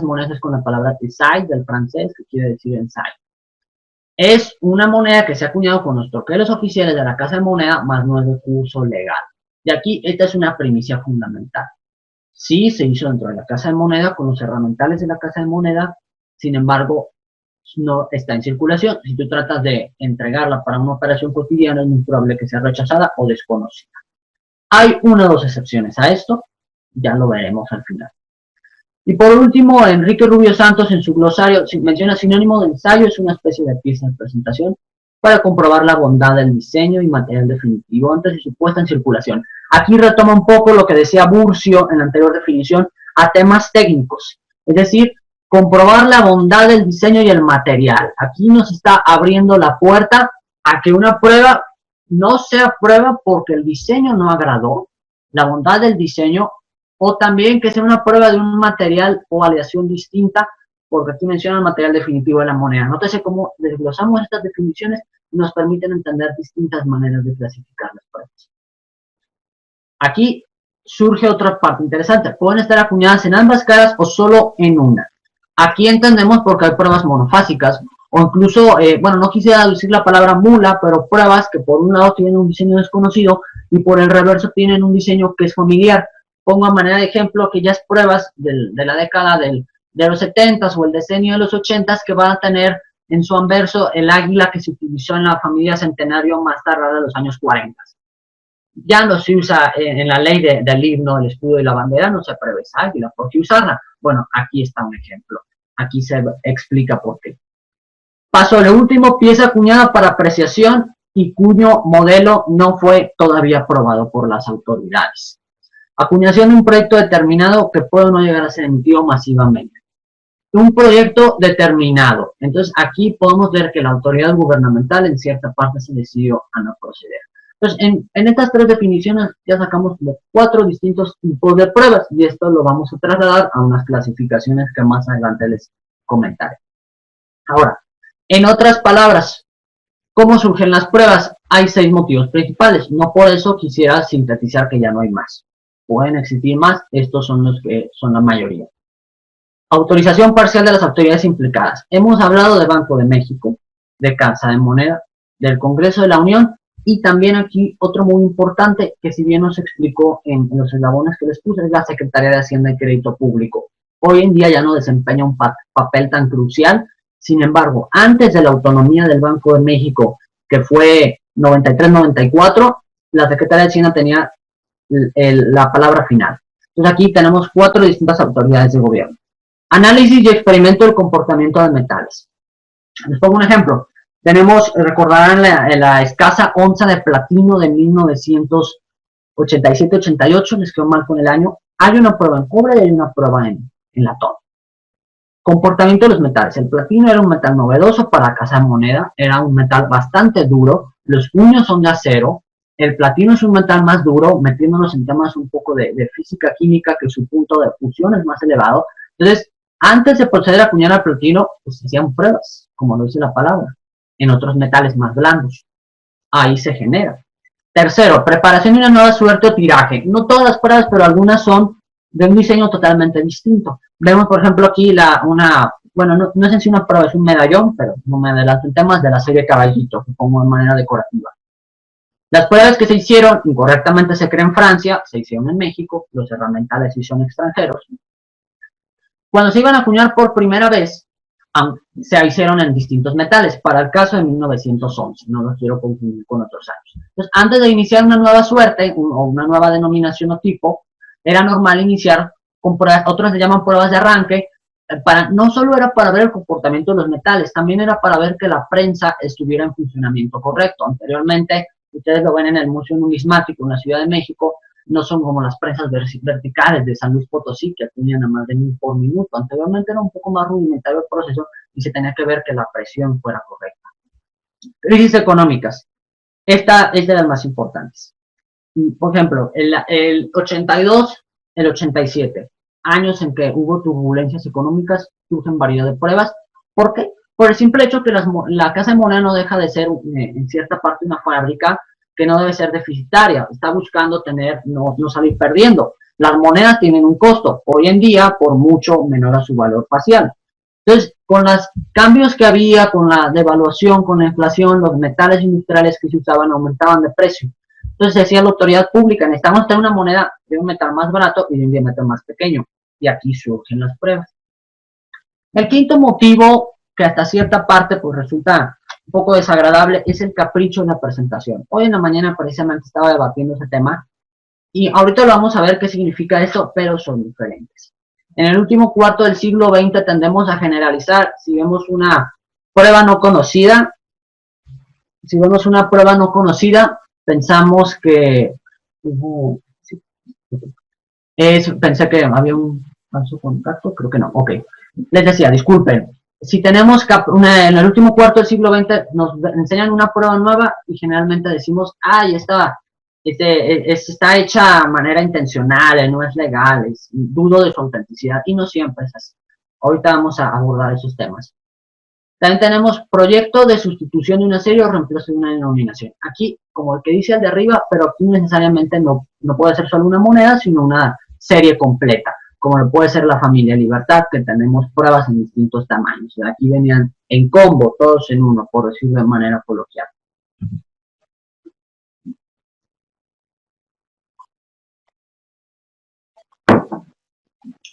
monedas es con la palabra ensaille del francés, que quiere decir ensayo. Es una moneda que se ha acuñado con los troqueles oficiales de la Casa de Moneda, más no es de curso legal. Y aquí esta es una primicia fundamental. Sí se hizo dentro de la Casa de Moneda con los herramientales de la Casa de Moneda, sin embargo, no está en circulación. Si tú tratas de entregarla para una operación cotidiana, es muy probable que sea rechazada o desconocida. Hay una o dos excepciones a esto, ya lo veremos al final. Y por último, Enrique Rubio Santos en su glosario menciona sinónimo de ensayo, es una especie de pieza de presentación para comprobar la bondad del diseño y material definitivo antes de su puesta en circulación. Aquí retoma un poco lo que decía Burcio en la anterior definición a temas técnicos, es decir, comprobar la bondad del diseño y el material. Aquí nos está abriendo la puerta a que una prueba no sea prueba porque el diseño no agradó, la bondad del diseño, o también que sea una prueba de un material o aleación distinta, porque aquí menciona el material definitivo de la moneda. Nótese cómo desglosamos estas definiciones y nos permiten entender distintas maneras de clasificar las pruebas. Aquí surge otra parte interesante. Pueden estar acuñadas en ambas caras o solo en una. Aquí entendemos porque hay pruebas monofásicas, o incluso, bueno, no quisiera decir la palabra mula, pero pruebas que por un lado tienen un diseño desconocido y por el reverso tienen un diseño que es familiar. Pongo a manera de ejemplo aquellas pruebas de la década de los 70s o el decenio de los 80s que van a tener en su anverso el águila que se utilizó en la familia Centenario más tardar de los años 40. Ya no se usa en la ley del himno, el escudo y la bandera, no se prevé esa águila. ¿Por qué usarla? Bueno, aquí está un ejemplo. Aquí se explica por qué. Paso a lo último, pieza acuñada para apreciación y cuyo modelo no fue todavía aprobado por las autoridades. Acuñación de un proyecto determinado que puede no llegar a ser emitido masivamente. Un proyecto determinado. Entonces aquí podemos ver que la autoridad gubernamental en cierta parte se decidió a no proceder. Entonces en estas tres definiciones ya sacamos los 4 distintos tipos de pruebas y esto lo vamos a trasladar a unas clasificaciones que más adelante les comentaré. Ahora, en otras palabras, ¿cómo surgen las pruebas? Hay 6 motivos principales. No por eso quisiera sintetizar que ya no hay más. Pueden existir más, estos son los que son la mayoría. Autorización parcial de las autoridades implicadas. Hemos hablado de Banco de México, de Casa de Moneda, del Congreso de la Unión y también aquí otro muy importante que si bien nos explicó en los eslabones que les puse es la Secretaría de Hacienda y Crédito Público. Hoy en día ya no desempeña un papel tan crucial, sin embargo, antes de la autonomía del Banco de México, que fue 93-94, la Secretaría de Hacienda tenía la palabra final. Entonces aquí tenemos 4 distintas autoridades de gobierno. Análisis y experimento del comportamiento de metales. Les pongo un ejemplo. Tenemos, recordarán la escasa onza de platino de 1987-88, les quedó mal con el año. Hay una prueba en cobre y hay una prueba en latón. Comportamiento de los metales. El platino era un metal novedoso para Casa de Moneda, era un metal bastante duro, los puños son de acero, el platino es un metal más duro, metiéndonos en temas un poco de física química, que su punto de fusión es más elevado. Entonces, antes de proceder a acuñar al platino, pues se hacían pruebas, como lo dice la palabra, en otros metales más blandos. Ahí se genera. Tercero, preparación de una nueva suerte o tiraje. No todas las pruebas, pero algunas son de un diseño totalmente distinto. Vemos, por ejemplo, aquí bueno, no es en sí una prueba, es un medallón, pero no me adelanto en temas de la serie Caballito, que pongo de manera decorativa. Las pruebas que se hicieron, incorrectamente se cree en Francia, se hicieron en México, los herramientales sí son extranjeros. Cuando se iban a acuñar por primera vez, se hicieron en distintos metales, para el caso de 1911, no los quiero confundir con otros años. Entonces, antes de iniciar una nueva suerte o una nueva denominación o tipo, era normal iniciar con pruebas, otros se llaman pruebas de arranque, no solo era para ver el comportamiento de los metales, también era para ver que la prensa estuviera en funcionamiento correcto. Anteriormente, ustedes lo ven en el Museo Numismático en la Ciudad de México, no son como las prensas verticales de San Luis Potosí, que tenían a más de 1000 por minuto. Anteriormente era un poco más rudimentario el proceso y se tenía que ver que la presión fuera correcta. Crisis económicas. Esta es de las más importantes. Por ejemplo, el 82, el 87, años en que hubo turbulencias económicas, surgen variedad de pruebas. ¿Por qué? Por el simple hecho que la Casa de Moneda no deja de ser, en cierta parte, una fábrica que no debe ser deficitaria, está buscando no salir perdiendo. Las monedas tienen un costo, hoy en día por mucho menor a su valor facial. Entonces, con los cambios que había, con la devaluación, con la inflación, los metales industriales que se usaban aumentaban de precio. Entonces decía la autoridad pública, necesitamos tener una moneda de un metal más barato y de un diámetro más pequeño. Y aquí surgen las pruebas. El quinto motivo, que hasta cierta parte pues resulta un poco desagradable, es el capricho en la presentación. Hoy en la mañana precisamente estaba debatiendo ese tema y ahorita lo vamos a ver qué significa eso, pero son diferentes. En el último cuarto del siglo XX tendemos a generalizar. Si vemos una prueba no conocida, pensamos que pensé que había un falso contacto, creo que no, ok. Les decía, disculpen, si tenemos en el último cuarto del siglo XX nos enseñan una prueba nueva y generalmente decimos, está hecha de manera intencional, no es legal, dudo de su autenticidad, y no siempre es así. Ahorita vamos a abordar esos temas. También tenemos proyecto de sustitución de una serie o reemplazo de una denominación. Aquí, como el que dice el de arriba, pero aquí necesariamente no puede ser solo una moneda, sino una serie completa, como lo puede ser la familia Libertad, que tenemos pruebas en distintos tamaños. Aquí venían en combo, todos en uno, por decirlo de manera coloquial.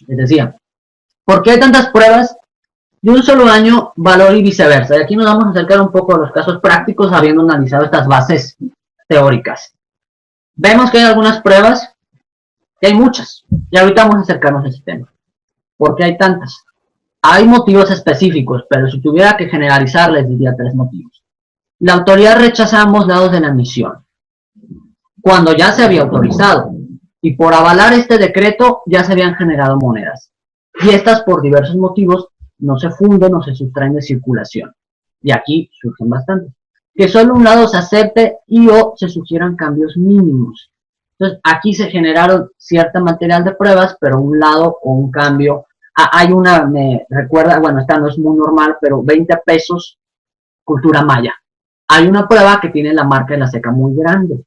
Les decía, ¿por qué hay tantas pruebas de un solo año, valor y viceversa? Y aquí nos vamos a acercar un poco a los casos prácticos, habiendo analizado estas bases teóricas. Vemos que hay algunas pruebas, que hay muchas, y ahorita vamos a acercarnos a ese tema. ¿Por qué hay tantas? Hay motivos específicos, pero si tuviera que generalizar, les diría 3 motivos. La autoridad rechaza ambos lados de la admisión, cuando ya se había autorizado, y por avalar este decreto ya se habían generado monedas, y estas por diversos motivos no se funden o se sustraen de circulación, y aquí surgen bastantes. Que solo un lado se acepte y o se sugieran cambios mínimos. Entonces aquí se generaron cierta material de pruebas, pero un lado o un cambio. Hay una, me recuerda, bueno, esta no es muy normal, pero 20 pesos, cultura maya. Hay una prueba que tiene la marca de la seca muy grande.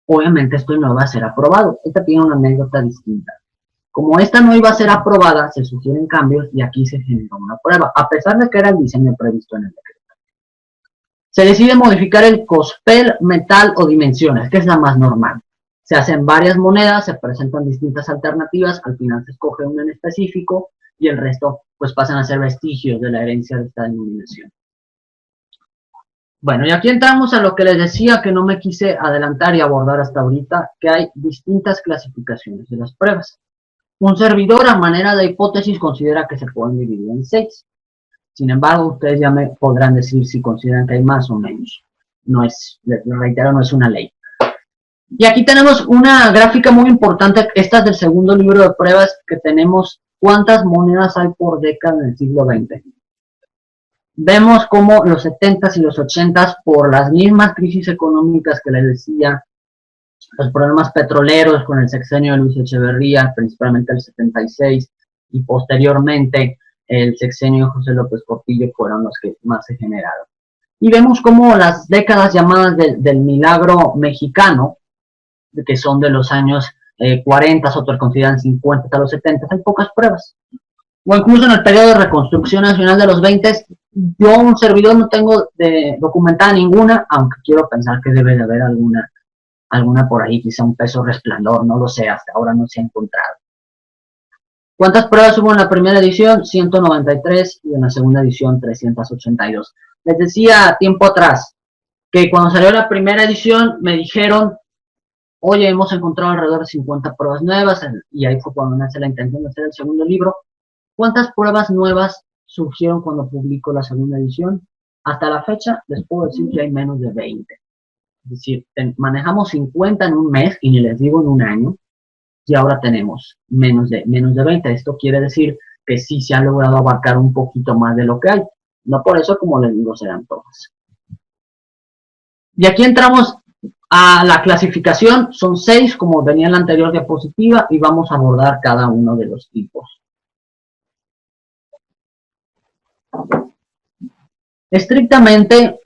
Obviamente esto no va a ser aprobado. Esta tiene una anécdota distinta. Como esta no iba a ser aprobada, se sugieren cambios y aquí se generó una prueba, a pesar de que era el diseño previsto en el decreto. Se decide modificar el cospel, metal o dimensiones, que es la más normal. Se hacen varias monedas, se presentan distintas alternativas, al final se escoge una en específico y el resto pues pasan a ser vestigios de la herencia de esta denominación. Bueno, y aquí entramos a lo que les decía que no me quise adelantar y abordar hasta ahorita, que hay distintas clasificaciones de las pruebas. Un servidor, a manera de hipótesis, considera que se pueden dividir en 6. Sin embargo, ustedes ya me podrán decir si consideran que hay más o menos. No es, les reitero, no es una ley. Y aquí tenemos una gráfica muy importante, esta es del segundo libro de pruebas, que tenemos cuántas monedas hay por década en el siglo XX. Vemos cómo los 70s y los 80s, por las mismas crisis económicas que les decía, los problemas petroleros con el sexenio de Luis Echeverría, principalmente el 76, y posteriormente el sexenio de José López Portillo fueron los que más se generaron. Y vemos cómo las décadas llamadas del milagro mexicano, que son de los años 40, otros consideran 50 hasta los 70, hay pocas pruebas. O incluso en el periodo de reconstrucción nacional de los 20, yo un servidor no tengo documentada ninguna, aunque quiero pensar que debe de haber alguna por ahí, quizá un peso resplandor, no lo sé, hasta ahora no se ha encontrado. ¿Cuántas pruebas hubo en la primera edición? 193 y en la segunda edición 382. Les decía tiempo atrás que cuando salió la primera edición me dijeron, oye, hemos encontrado alrededor de 50 pruebas nuevas, y ahí fue cuando nace la intención de hacer el segundo libro. ¿Cuántas pruebas nuevas surgieron cuando publico la segunda edición? Hasta la fecha les puedo decir que hay menos de 20. Es decir, manejamos 50 en un mes, y ni les digo en un año, y ahora tenemos menos de 20. Esto quiere decir que sí se ha logrado abarcar un poquito más de lo que hay. No por eso, como les digo, serán todas. Y aquí entramos a la clasificación. Son 6, como venía en la anterior diapositiva, y vamos a abordar cada uno de los tipos. Estrictamente,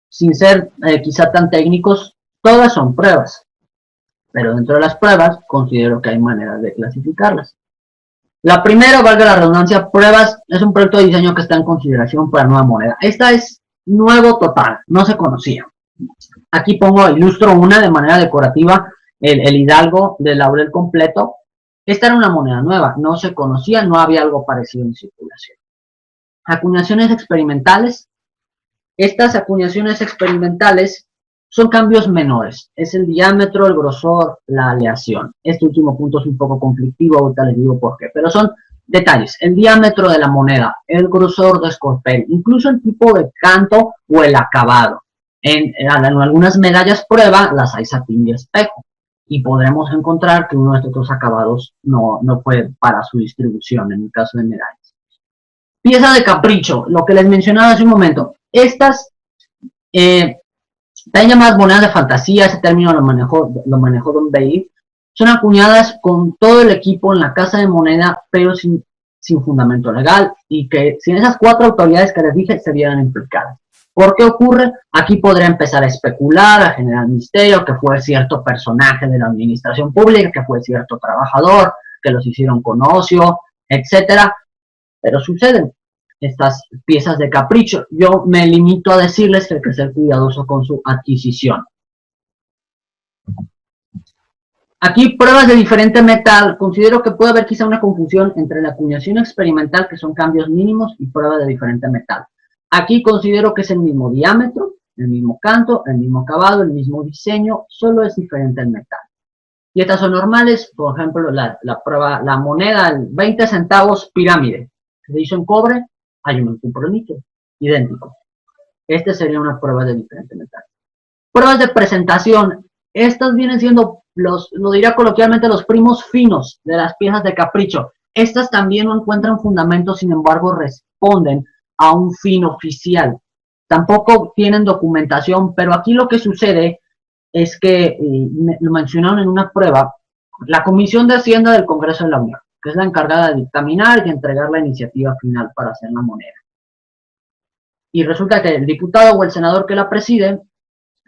sin ser quizá tan técnicos, todas son pruebas, pero dentro de las pruebas considero que hay maneras de clasificarlas. La primera, valga la redundancia, pruebas, es un proyecto de diseño que está en consideración para nueva moneda. Esta es nuevo total, no se conocía. Aquí ilustro una de manera decorativa, el hidalgo de laurel completo. Esta era una moneda nueva, no se conocía, no había algo parecido en circulación. Acuñaciones experimentales. Estas acuñaciones experimentales son cambios menores. Es el diámetro, el grosor, la aleación. Este último punto es un poco conflictivo, ahorita les digo por qué. Pero son detalles. El diámetro de la moneda, el grosor de escorpel, incluso el tipo de canto o el acabado. En algunas medallas prueba las hay satín y espejo. Y podremos encontrar que uno de estos dos acabados no fue para su distribución en el caso de medallas. Pieza de capricho, lo que les mencionaba hace un momento. Estas están llamadas monedas de fantasía, ese término lo manejó Don Bailey. Son acuñadas con todo el equipo en la casa de moneda, pero sin fundamento legal, y que sin esas 4 autoridades que les dije se vieran implicadas. ¿Por qué ocurre? Aquí podría empezar a especular, a generar misterio, que fue cierto personaje de la administración pública, que fue cierto trabajador, que los hicieron con ocio, etcétera. Pero suceden estas piezas de capricho. Yo me limito a decirles que hay que ser cuidadoso con su adquisición. Aquí, pruebas de diferente metal. Considero que puede haber quizá una confusión entre la acuñación experimental, que son cambios mínimos, y pruebas de diferente metal. Aquí considero que es el mismo diámetro, el mismo canto, el mismo acabado, el mismo diseño, solo es diferente el metal. Y estas son normales. Por ejemplo, la moneda, 20 centavos pirámide, se hizo en cobre, hay uno en cuproníquel, idéntico. Este sería una prueba de diferente metal. Pruebas de presentación. Estas vienen siendo, lo diría coloquialmente, los primos finos de las piezas de capricho. Estas también no encuentran fundamento, sin embargo, responden a un fin oficial. Tampoco tienen documentación, pero aquí lo que sucede es que, lo mencionaron en una prueba, la Comisión de Hacienda del Congreso de la Unión, que es la encargada de dictaminar y entregar la iniciativa final para hacer la moneda. Y resulta que el diputado o el senador que la preside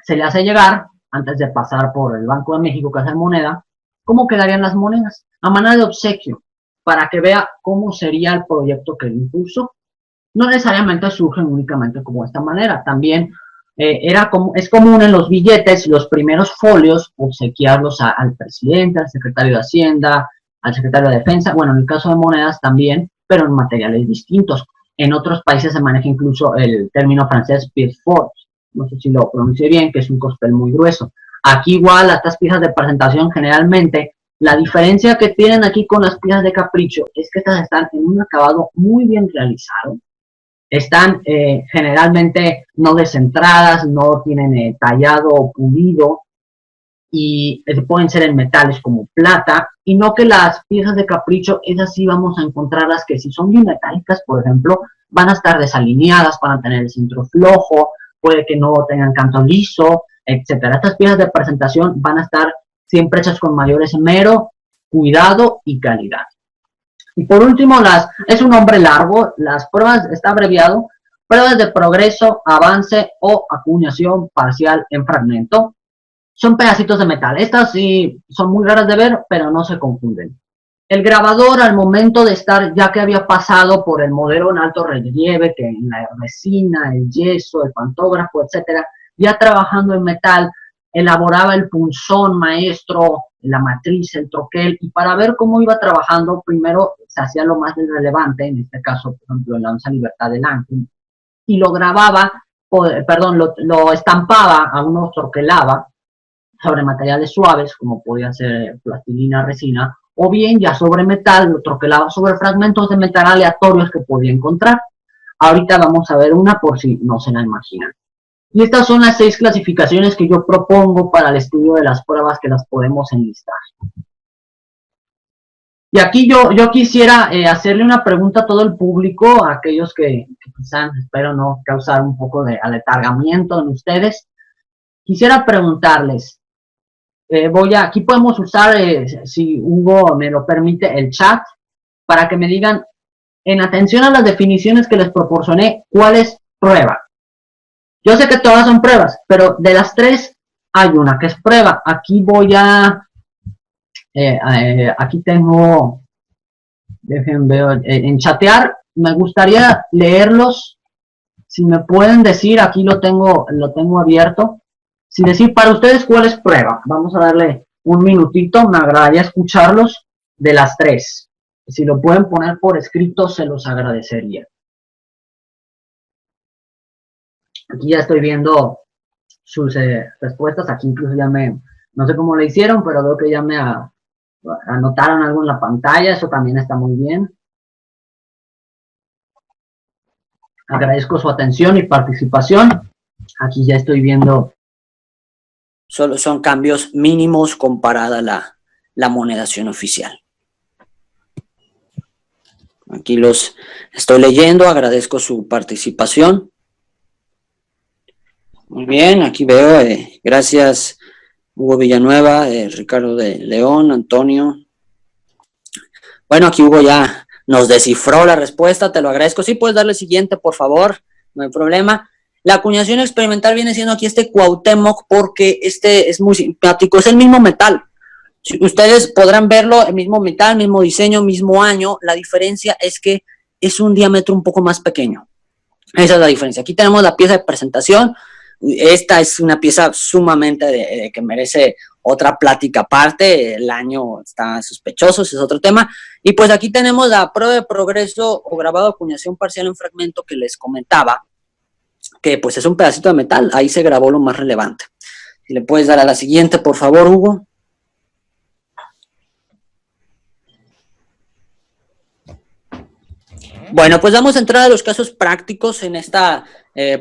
se le hace llegar, antes de pasar por el Banco de México que hace moneda, cómo quedarían las monedas, a manera de obsequio, para que vea cómo sería el proyecto que él impulsó. No necesariamente surgen únicamente como de esta manera, también es común en los billetes, los primeros folios, obsequiarlos al presidente, al secretario de Hacienda, al secretario de Defensa, bueno, en el caso de monedas también, pero en materiales distintos. En otros países se maneja incluso el término francés pièce forte, no sé si lo pronuncié bien, que es un cospel muy grueso. Aquí igual, a estas piezas de presentación generalmente, la diferencia que tienen aquí con las piezas de capricho es que estas están en un acabado muy bien realizado, están generalmente no descentradas, no tienen tallado o pulido, y pueden ser en metales como plata, y no que las piezas de capricho, esas sí vamos a encontrarlas que si son bimetálicas, por ejemplo, van a estar desalineadas, van a tener el centro flojo, puede que no tengan canto liso, etcétera. Estas piezas de presentación van a estar siempre hechas con mayor esmero, cuidado y calidad. Y por último, es un nombre largo, las pruebas, está abreviado, pruebas de progreso, avance o acuñación parcial en fragmento. son pedacitos de metal. Estas sí son muy raras de ver, pero no se confunden. El grabador, al momento de estar, ya que había pasado por el modelo en alto relieve, que en la resina, el yeso, el pantógrafo, etcétera, ya trabajando en metal, elaboraba el punzón maestro, la matriz, el troquel, y para ver cómo iba trabajando, primero se hacía lo más relevante, en este caso, por ejemplo, en Lanza Libertad del Ángel, y lo grababa, perdón, lo estampaba, aún no troquelaba, sobre materiales suaves, como podía ser plastilina, resina, o bien ya sobre metal, lo troquelaba sobre fragmentos de metal aleatorios que podía encontrar. Ahorita vamos a ver una por si no se la imaginan. Y estas son las 6 clasificaciones que yo propongo para el estudio de las pruebas, que las podemos enlistar. Y aquí yo quisiera hacerle una pregunta a todo el público, a aquellos que quizás, espero no causar un poco de aletargamiento en ustedes. Quisiera preguntarles, aquí podemos usar, si Hugo me lo permite, el chat, para que me digan, en atención a las definiciones que les proporcioné, ¿cuál es prueba? Yo sé que todas son pruebas, pero de las 3 hay una que es prueba. Aquí aquí tengo, dejen ver, en chatear, me gustaría leerlos. Si me pueden decir, aquí lo tengo abierto. Si decir para ustedes cuál es prueba. Vamos a darle un minutito, me agradaría escucharlos de las 3. Si lo pueden poner por escrito, se los agradecería. Aquí ya estoy viendo sus respuestas. Aquí incluso no sé cómo le hicieron, pero veo que ya me anotaron algo en la pantalla. Eso también está muy bien. Agradezco su atención y participación. Aquí ya estoy viendo. Solo son cambios mínimos comparada a la monedación oficial. Aquí los estoy leyendo, agradezco su participación. Muy bien, aquí veo, gracias Hugo Villanueva, Ricardo de León, Antonio. Bueno, aquí Hugo ya nos descifró la respuesta, te lo agradezco. Sí, puedes darle siguiente, por favor, no hay problema. La acuñación experimental viene siendo aquí este Cuauhtémoc, porque este es muy simpático, es el mismo metal. Si ustedes podrán verlo, el mismo metal, mismo diseño, mismo año. La diferencia es que es un diámetro un poco más pequeño. Esa es la diferencia. Aquí tenemos la pieza de presentación. Esta es una pieza sumamente que merece otra plática aparte. El año está sospechoso, ese es otro tema. Y pues aquí tenemos la prueba de progreso o grabado de acuñación parcial en fragmento que les comentaba, que pues es un pedacito de metal. Ahí se grabó lo más relevante. Si le puedes dar a la siguiente, por favor, Hugo. Bueno, pues vamos a entrar a los casos prácticos en esta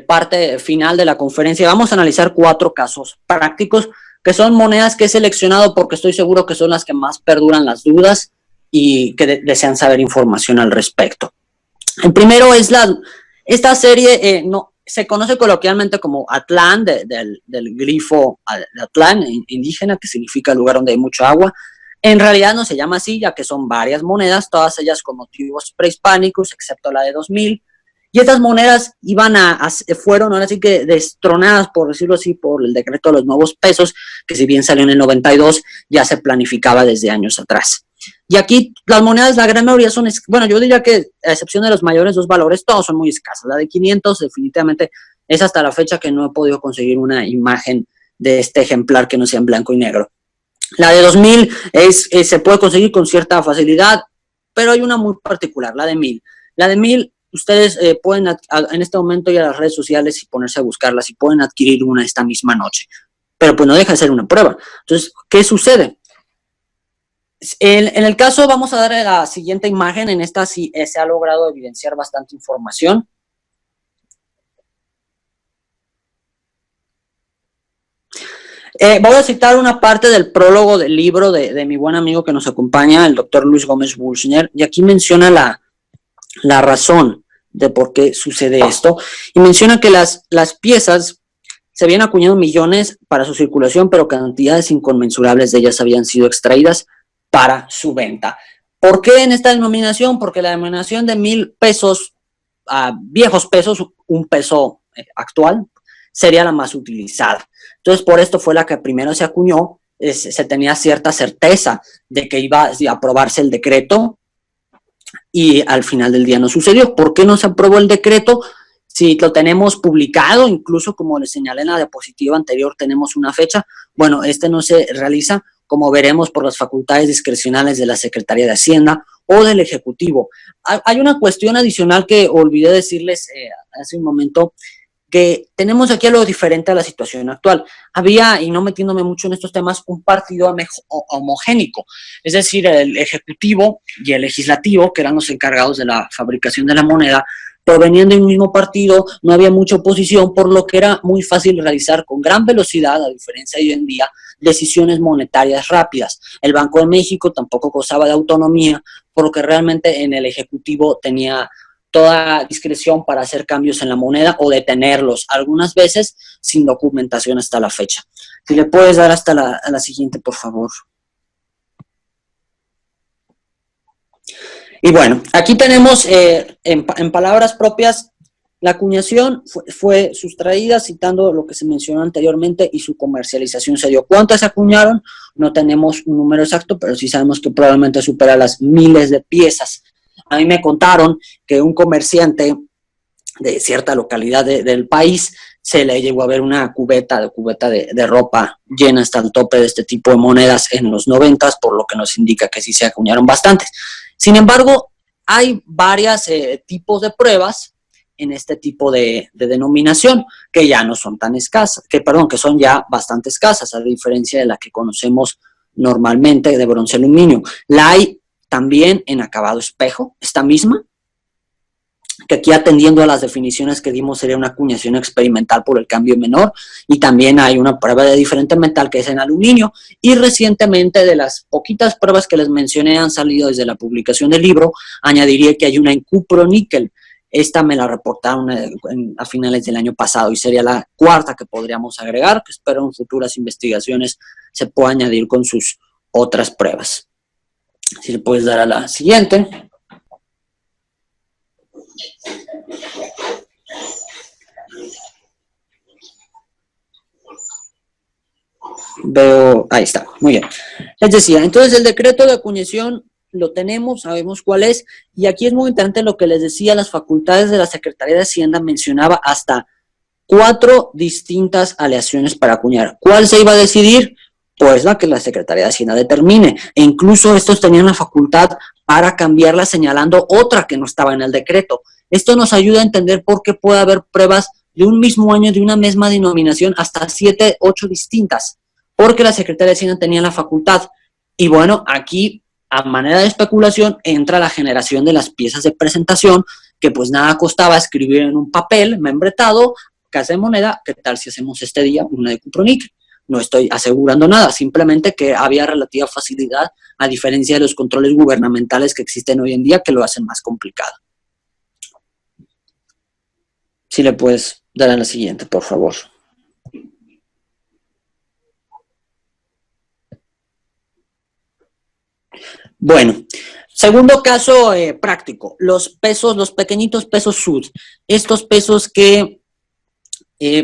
parte final de la conferencia. Vamos a analizar 4 casos prácticos, que son monedas que he seleccionado porque estoy seguro que son las que más perduran las dudas y que desean saber información al respecto. El primero es esta serie, se conoce coloquialmente como Atlán, del grifo Atlán, indígena, que significa lugar donde hay mucha agua. En realidad no se llama así, ya que son varias monedas, todas ellas con motivos prehispánicos, excepto la de 2000. Y estas monedas fueron ahora sí que destronadas, por decirlo así, por el decreto de los nuevos pesos, que si bien salió en el 92, ya se planificaba desde años atrás. Y aquí las monedas, la gran mayoría son, bueno, yo diría que a excepción de los mayores 2 valores, todos son muy escasos. La de 500 definitivamente es hasta la fecha que no he podido conseguir una imagen de este ejemplar que no sea en blanco y negro. La de 2000 se puede conseguir con cierta facilidad, pero hay una muy particular, la de 1000. La de 1000, ustedes pueden en este momento ir a las redes sociales y ponerse a buscarlas y pueden adquirir una esta misma noche. Pero pues no deja de ser una prueba. Entonces, ¿qué sucede? En el caso, vamos a dar la siguiente imagen. En esta sí se ha logrado evidenciar bastante información. Voy a citar una parte del prólogo del libro de mi buen amigo que nos acompaña, el doctor Luis Gómez Burschner, y aquí menciona la razón de por qué sucede esto, y menciona que las piezas se habían acuñado millones para su circulación, pero cantidades inconmensurables de ellas habían sido extraídas para su venta. ¿Por qué en esta denominación? Porque la denominación de 1000 pesos, viejos pesos, un peso actual, sería la más utilizada. Entonces, por esto fue la que primero se acuñó, se tenía cierta certeza de que iba a aprobarse el decreto y al final del día no sucedió. ¿Por qué no se aprobó el decreto? Si lo tenemos publicado, incluso como les señalé en la diapositiva anterior, tenemos una fecha. Bueno, este no se realiza, como veremos, por las facultades discrecionales de la Secretaría de Hacienda o del Ejecutivo. Hay una cuestión adicional que olvidé decirles hace un momento, que tenemos aquí algo diferente a la situación actual. Había, y no metiéndome mucho en estos temas, un partido homogénico, es decir, el Ejecutivo y el Legislativo, que eran los encargados de la fabricación de la moneda, provenían de un mismo partido, no había mucha oposición, por lo que era muy fácil realizar con gran velocidad, a diferencia de hoy en día, decisiones monetarias rápidas. El Banco de México tampoco gozaba de autonomía, por lo que realmente en el Ejecutivo tenía toda discreción para hacer cambios en la moneda o detenerlos, algunas veces sin documentación hasta la fecha. Si le puedes dar hasta la siguiente, por favor. Y bueno, aquí tenemos en palabras propias, la acuñación fue sustraída citando lo que se mencionó anteriormente y su comercialización se dio. ¿Cuántas se acuñaron? No tenemos un número exacto, pero sí sabemos que probablemente supera las miles de piezas. A mí me contaron que un comerciante de cierta localidad del país se le llegó a ver una cubeta de ropa llena hasta el tope de este tipo de monedas en los 90s, por lo que nos indica que sí se acuñaron bastantes. Sin embargo, hay varios tipos de pruebas en este tipo de denominación que ya no son tan escasas, que son ya bastante escasas, a diferencia de la que conocemos normalmente de bronce aluminio. La hay también en acabado espejo, esta misma, que aquí atendiendo a las definiciones que dimos sería una acuñación experimental por el cambio menor, y también hay una prueba de diferente metal que es en aluminio, y recientemente de las poquitas pruebas que les mencioné han salido desde la publicación del libro, añadiría que hay una en cuproníquel. Esta me la reportaron a finales del año pasado y sería la cuarta que podríamos agregar, que espero en futuras investigaciones se pueda añadir con sus otras pruebas. Si le puedes dar a la siguiente. Veo, ahí está, muy bien. Les decía, entonces el decreto de acuñación lo tenemos, sabemos cuál es, y aquí es muy interesante lo que les decía, las facultades de la Secretaría de Hacienda mencionaba hasta 4 distintas aleaciones para acuñar. ¿Cuál se iba a decidir? Pues la que la Secretaría de Hacienda determine, e incluso estos tenían la facultad para cambiarla señalando otra que no estaba en el decreto. Esto nos ayuda a entender por qué puede haber pruebas de un mismo año, de una misma denominación, hasta 7, 8 distintas, porque la Secretaría de Hacienda tenía la facultad. Y bueno, aquí, a manera de especulación, entra la generación de las piezas de presentación, que pues nada costaba escribir en un papel membretado, casa de moneda, ¿qué tal si hacemos este día una de cuproníquel? No estoy asegurando nada, simplemente que había relativa facilidad, a diferencia de los controles gubernamentales que existen hoy en día, que lo hacen más complicado. Si le puedes dar a la siguiente, por favor. Bueno, segundo caso práctico, los pesos, los pequeñitos pesos SUD. Estos pesos que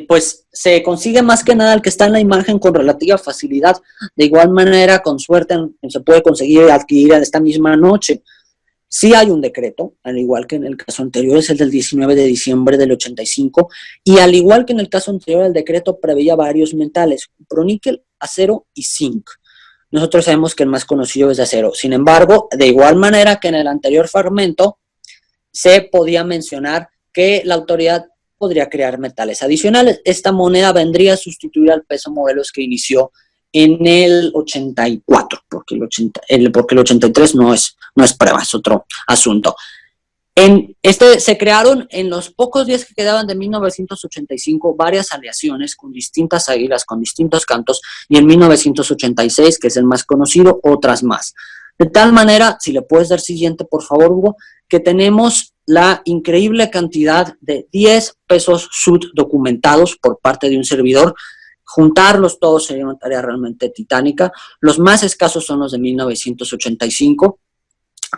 pues se consigue más que nada el que está en la imagen con relativa facilidad. De igual manera, con suerte, se puede conseguir adquirir esta misma noche. Sí hay un decreto, al igual que en el caso anterior, es el del 19 de diciembre del 85, y al igual que en el caso anterior, el decreto preveía varios metales, cuproníquel, acero y zinc. Nosotros sabemos que el más conocido es de acero. Sin embargo, de igual manera que en el anterior fragmento, se podía mencionar que la autoridad podría crear metales adicionales. Esta moneda vendría a sustituir al peso modelos que inició en el 84, porque el 83 no es prueba, es otro asunto. Se crearon en los pocos días que quedaban de 1985 varias aleaciones con distintas águilas, con distintos cantos, y en 1986, que es el más conocido, otras más. De tal manera, si le puedes dar siguiente, por favor, Hugo, que tenemos la increíble cantidad de 10 pesos SUD documentados por parte de un servidor. Juntarlos todos sería una tarea realmente titánica. Los más escasos son los de 1985.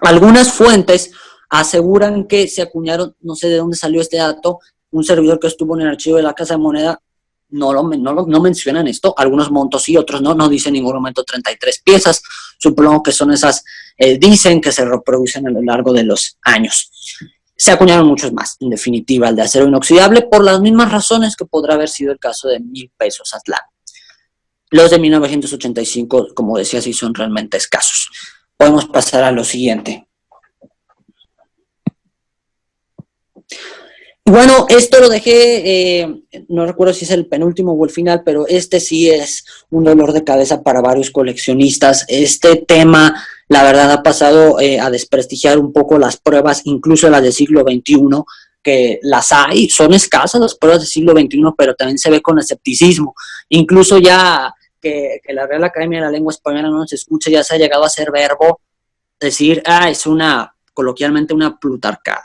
Algunas fuentes aseguran que se acuñaron, no sé de dónde salió este dato, un servidor que estuvo en el archivo de la Casa de Moneda no mencionan esto, algunos montos sí, otros no dicen ningún momento 33 piezas, supongo que son esas, dicen que se reproducen a lo largo de los años. Se acuñaron muchos más, en definitiva, el de acero inoxidable, por las mismas razones que podrá haber sido el caso de 1,000 pesos Aztlán. Los de 1985, como decía, sí son realmente escasos. Podemos pasar a lo siguiente. Bueno, esto lo dejé, no recuerdo si es el penúltimo o el final, pero este sí es un dolor de cabeza para varios coleccionistas. Este tema, la verdad, ha pasado a desprestigiar un poco las pruebas, incluso las del siglo XXI, que las hay, son escasas las pruebas del siglo XXI, pero también se ve con escepticismo. Incluso ya que la Real Academia de la Lengua Española no nos escucha, ya se ha llegado a hacer verbo decir, es coloquialmente una plutarcada.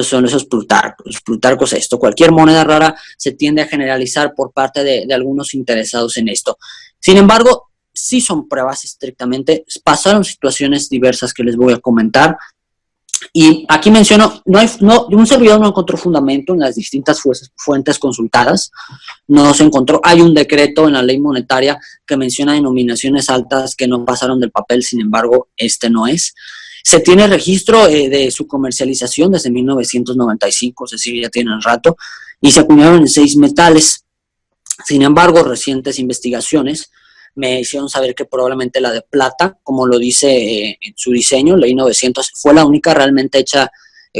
Son esos plutarcos esto. Cualquier moneda rara se tiende a generalizar por parte de algunos interesados en esto. Sin embargo, sí son pruebas estrictamente, pasaron situaciones diversas que les voy a comentar. Y aquí menciono, un servidor no encontró fundamento en las distintas fuentes consultadas, no se encontró, hay un decreto en la ley monetaria que menciona denominaciones altas que no pasaron del papel, sin embargo, este no es. Se tiene registro de su comercialización desde 1995, es decir, ya tienen rato, y se acuñaron en 6 metales. Sin embargo, recientes investigaciones me hicieron saber que probablemente la de plata, como lo dice en su diseño, ley 900, fue la única realmente hecha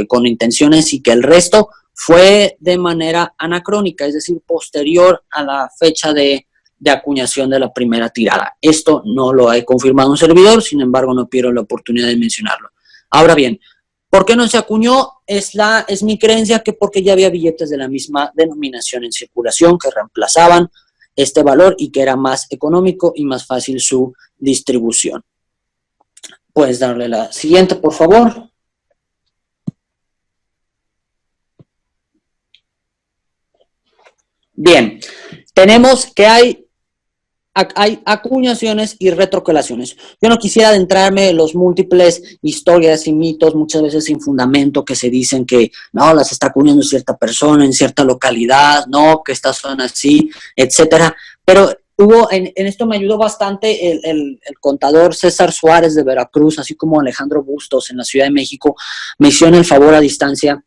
con intenciones y que el resto fue de manera anacrónica, es decir, posterior a la fecha de acuñación de la primera tirada. Esto no lo ha confirmado un servidor, sin embargo no pierdo la oportunidad de mencionarlo. Ahora bien, ¿por qué no se acuñó? Es mi creencia que porque ya había billetes de la misma denominación en circulación que reemplazaban este valor y que era más económico y más fácil su distribución. Puedes darle la siguiente, por favor. Bien, tenemos que hay acuñaciones y retrocalaciones. Yo no quisiera adentrarme en los múltiples historias y mitos, muchas veces sin fundamento, que se dicen que no, las está acuñando cierta persona en cierta localidad, no, que estas son así, etcétera. Pero en esto me ayudó bastante el contador César Suárez de Veracruz, así como Alejandro Bustos en la Ciudad de México, me hicieron el favor a distancia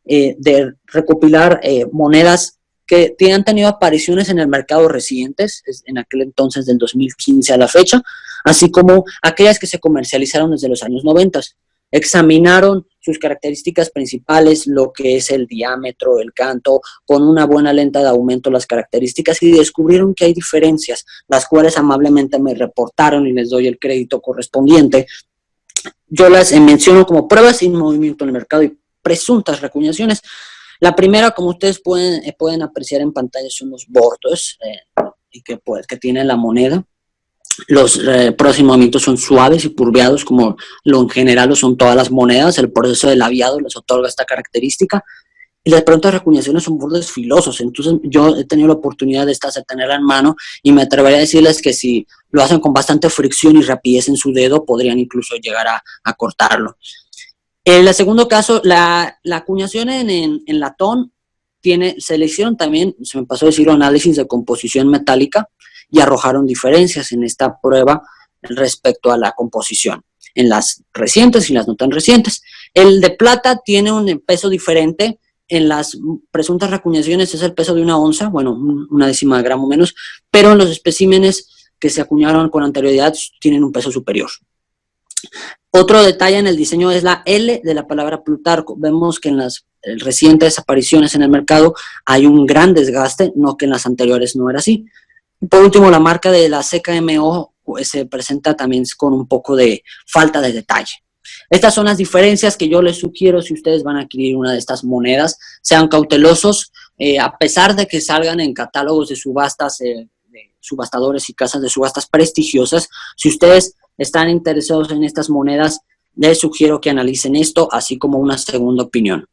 de recopilar monedas que han tenido apariciones en el mercado recientes, en aquel entonces del 2015 a la fecha, así como aquellas que se comercializaron desde los años 90. Examinaron sus características principales, lo que es el diámetro, el canto, con una buena lenta de aumento las características, y descubrieron que hay diferencias, las cuales amablemente me reportaron y les doy el crédito correspondiente. Yo las menciono como pruebas sin movimiento en el mercado y presuntas reacuñaciones. La primera, como ustedes pueden apreciar en pantalla, son los bordos que tiene la moneda. Los próximos movimientos son suaves y curveados, como lo en general lo son todas las monedas. El proceso de labiado les otorga esta característica. Y las prontas reacuñaciones son bordes filosos. Entonces, yo he tenido la oportunidad de tenerla en mano y me atrevería a decirles que si lo hacen con bastante fricción y rapidez en su dedo, podrían incluso llegar a cortarlo. En el segundo caso, la acuñación en latón se le hicieron también, se me pasó a decirlo, análisis de composición metálica y arrojaron diferencias en esta prueba respecto a la composición, en las recientes y las no tan recientes. El de plata tiene un peso diferente. En las presuntas reacuñaciones es el peso de 1 onza, bueno, 1/10 de gramo menos, pero en los especímenes que se acuñaron con anterioridad tienen un peso superior. Otro detalle en el diseño es la L de la palabra Plutarco. Vemos que en las recientes apariciones en el mercado hay un gran desgaste, no que en las anteriores no era así. Y por último, la marca de la CKMO se presenta también con un poco de falta de detalle. Estas son las diferencias que yo les sugiero si ustedes van a adquirir una de estas monedas. Sean cautelosos, a pesar de que salgan en catálogos de subastas, de subastadores y casas de subastas prestigiosas. Si ustedes están interesados en estas monedas, les sugiero que analicen esto, así como una segunda opinión.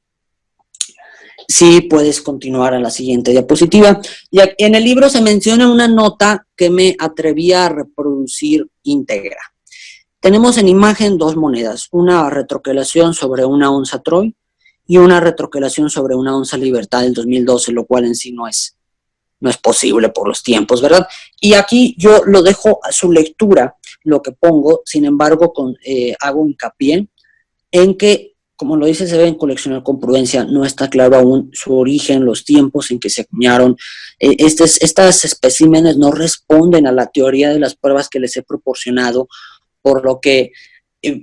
Sí, puedes continuar a la siguiente diapositiva. Y en el libro se menciona una nota que me atreví a reproducir íntegra. Tenemos en imagen 2 monedas, una retroquelación sobre 1 onza Troy y una retroquelación sobre 1 onza Libertad del 2012, lo cual en sí no es no es posible por los tiempos, ¿verdad? Y aquí yo lo dejo a su lectura, lo que pongo, sin embargo, hago hincapié en que, como lo dice, se deben coleccionar con prudencia, no está claro aún su origen, los tiempos en que se acuñaron. Estas especímenes no responden a la teoría de las pruebas que les he proporcionado, por lo que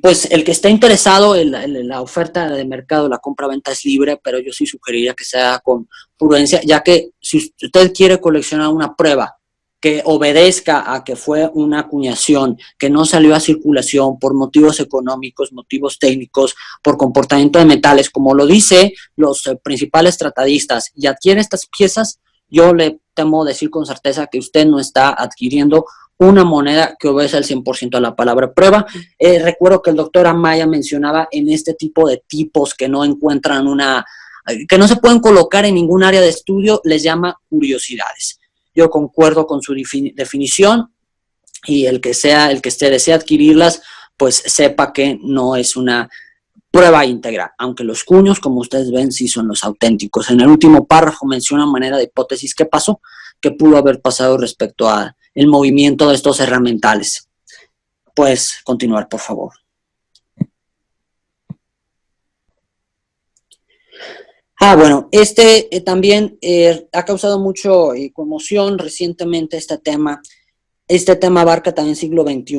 pues el que esté interesado en la oferta de mercado, la compra-venta es libre, pero yo sí sugeriría que sea con prudencia, ya que si usted quiere coleccionar una prueba que obedezca a que fue una acuñación, que no salió a circulación por motivos económicos, motivos técnicos, por comportamiento de metales, como lo dice los principales tratadistas, y adquiere estas piezas, yo le temo decir con certeza que usted no está adquiriendo una moneda que obedece al 100% a la palabra prueba. Recuerdo que el doctor Amaya mencionaba en este tipo de tipos que no encuentran que no se pueden colocar en ningún área de estudio, les llama curiosidades. Yo concuerdo con su definición, y el que desee adquirirlas, pues sepa que no es una prueba íntegra, aunque los cuños, como ustedes ven, sí son los auténticos. En el último párrafo menciona manera de hipótesis qué pasó, qué pudo haber pasado respecto a el movimiento de estos herramientales. Puedes continuar, por favor. Bueno, también ha causado mucho conmoción recientemente este tema. Este tema abarca también siglo XXI.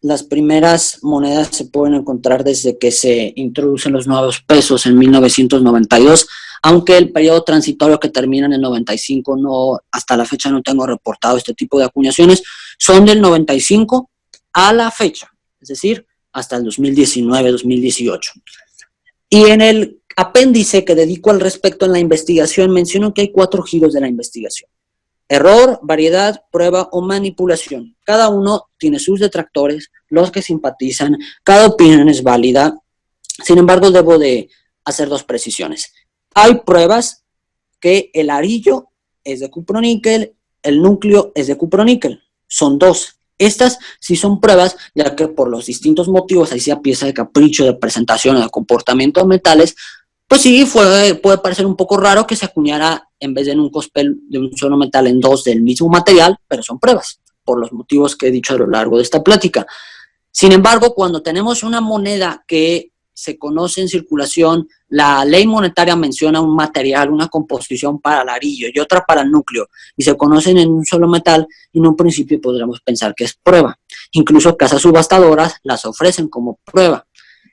Las primeras monedas se pueden encontrar desde que se introducen los nuevos pesos en 1992, aunque el periodo transitorio que termina en el 95, hasta la fecha no tengo reportado este tipo de acuñaciones, son del 95 a la fecha, es decir, hasta el 2019, 2018. Y en el apéndice que dedico al respecto en la investigación, menciono que hay 4 giros de la investigación: error, variedad, prueba o manipulación. Cada uno tiene sus detractores, los que simpatizan, cada opinión es válida. Sin embargo, debo de hacer 2 precisiones. Hay pruebas que el arillo es de cuproníquel, el núcleo es de cuproníquel. Son 2. Estas sí son pruebas, ya que por los distintos motivos, ahí sea pieza de capricho, de presentación o de comportamiento de metales, pues sí, puede parecer un poco raro que se acuñara en vez de en un cospel de un solo metal en 2 del mismo material, pero son pruebas, por los motivos que he dicho a lo largo de esta plática. Sin embargo, cuando tenemos una moneda que se conoce en circulación, la ley monetaria menciona un material, una composición para el arillo y otra para el núcleo, y se conocen en un solo metal, en un principio podríamos pensar que es prueba. Incluso casas subastadoras las ofrecen como prueba.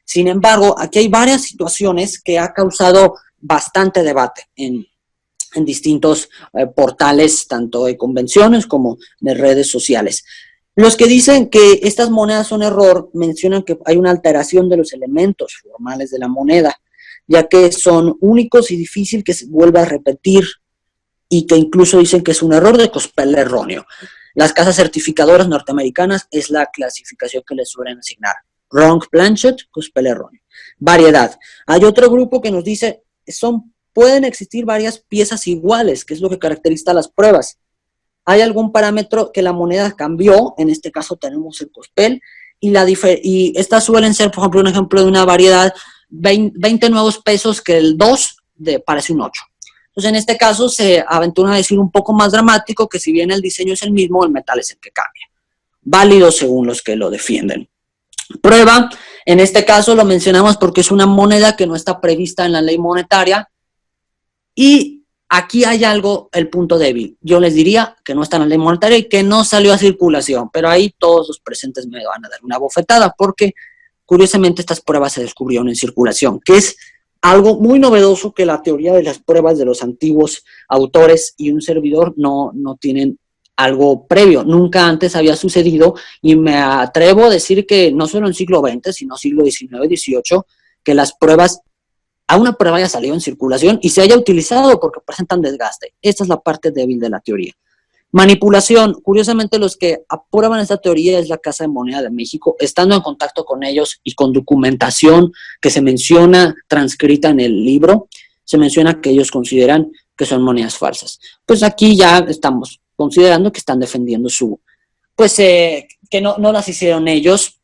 Sin embargo, aquí hay varias situaciones que ha causado bastante debate en distintos portales, tanto de convenciones como de redes sociales. Los que dicen que estas monedas son error mencionan que hay una alteración de los elementos formales de la moneda, ya que son únicos y difícil que se vuelva a repetir, y que incluso dicen que es un error de cospel erróneo. Las casas certificadoras norteamericanas es la clasificación que les suelen asignar. Wrong planchet, cospel erróneo. Variedad. Hay otro grupo que nos dice pueden existir varias piezas iguales, que es lo que caracteriza las pruebas. Hay algún parámetro que la moneda cambió, en este caso tenemos el cospel, y estas suelen ser, por ejemplo, un ejemplo de una variedad, 20 nuevos pesos que el 2 parece un 8. Entonces, en este caso se aventura a decir un poco más dramático que si bien el diseño es el mismo, el metal es el que cambia. Válido según los que lo defienden. Prueba, en este caso lo mencionamos porque es una moneda que no está prevista en la ley monetaria, y aquí hay algo, el punto débil. Yo les diría que no está en la ley monetaria y que no salió a circulación, pero ahí todos los presentes me van a dar una bofetada, porque curiosamente estas pruebas se descubrieron en circulación, que es algo muy novedoso que la teoría de las pruebas de los antiguos autores y un servidor no tienen algo previo. Nunca antes había sucedido, y me atrevo a decir que no solo en siglo XX, sino siglo XIX, XVIII, que las pruebas, a una prueba haya salido en circulación y se haya utilizado porque presentan desgaste. Esta es la parte débil de la teoría. Manipulación. Curiosamente, los que aprueban esta teoría es la Casa de Moneda de México, estando en contacto con ellos y con documentación que se menciona transcrita en el libro, se menciona que ellos consideran que son monedas falsas. Pues aquí ya estamos considerando que están defendiendo que no las hicieron ellos,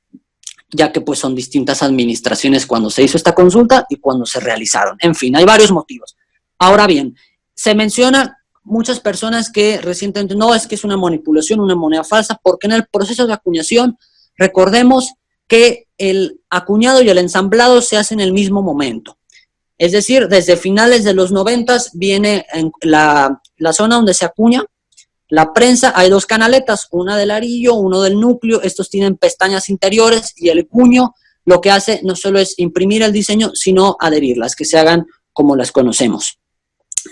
ya que pues son distintas administraciones cuando se hizo esta consulta y cuando se realizaron. En fin, hay varios motivos. Ahora bien, se menciona muchas personas que recientemente, no, es que es una manipulación, una moneda falsa, porque en el proceso de acuñación, recordemos que el acuñado y el ensamblado se hacen en el mismo momento. Es decir, desde finales de los 90 viene en la zona donde se acuña la prensa, hay dos canaletas, una del arillo, uno del núcleo, estos tienen pestañas interiores y el cuño lo que hace no solo es imprimir el diseño, sino adherirlas, que se hagan como las conocemos.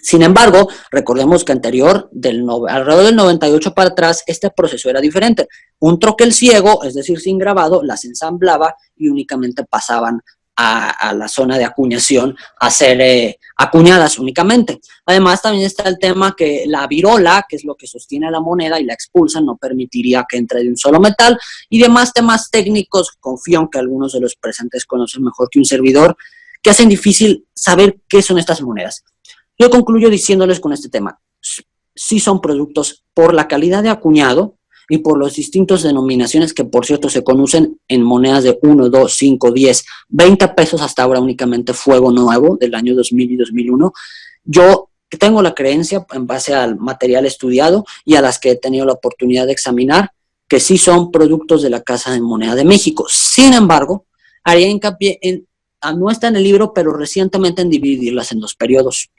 Sin embargo, recordemos que alrededor del 98 para atrás, este proceso era diferente. Un troquel ciego, es decir, sin grabado, las ensamblaba y únicamente pasaban a la zona de acuñación a ser acuñadas únicamente. Además, también está el tema que la virola, que es lo que sostiene la moneda y la expulsa, no permitiría que entre de un solo metal, y demás temas técnicos, confío en que algunos de los presentes conocen mejor que un servidor, que hacen difícil saber qué son estas monedas. Yo concluyo diciéndoles con este tema, sí son productos por la calidad de acuñado y por las distintas denominaciones que, por cierto, se conocen en monedas de 1, 2, 5, 10, 20 pesos hasta ahora únicamente Fuego Nuevo del año 2000 y 2001. Yo tengo la creencia, en base al material estudiado y a las que he tenido la oportunidad de examinar, que sí son productos de la Casa de Moneda de México. Sin embargo, haría hincapié en, no está en el libro, pero recientemente en dividirlas en dos periodos.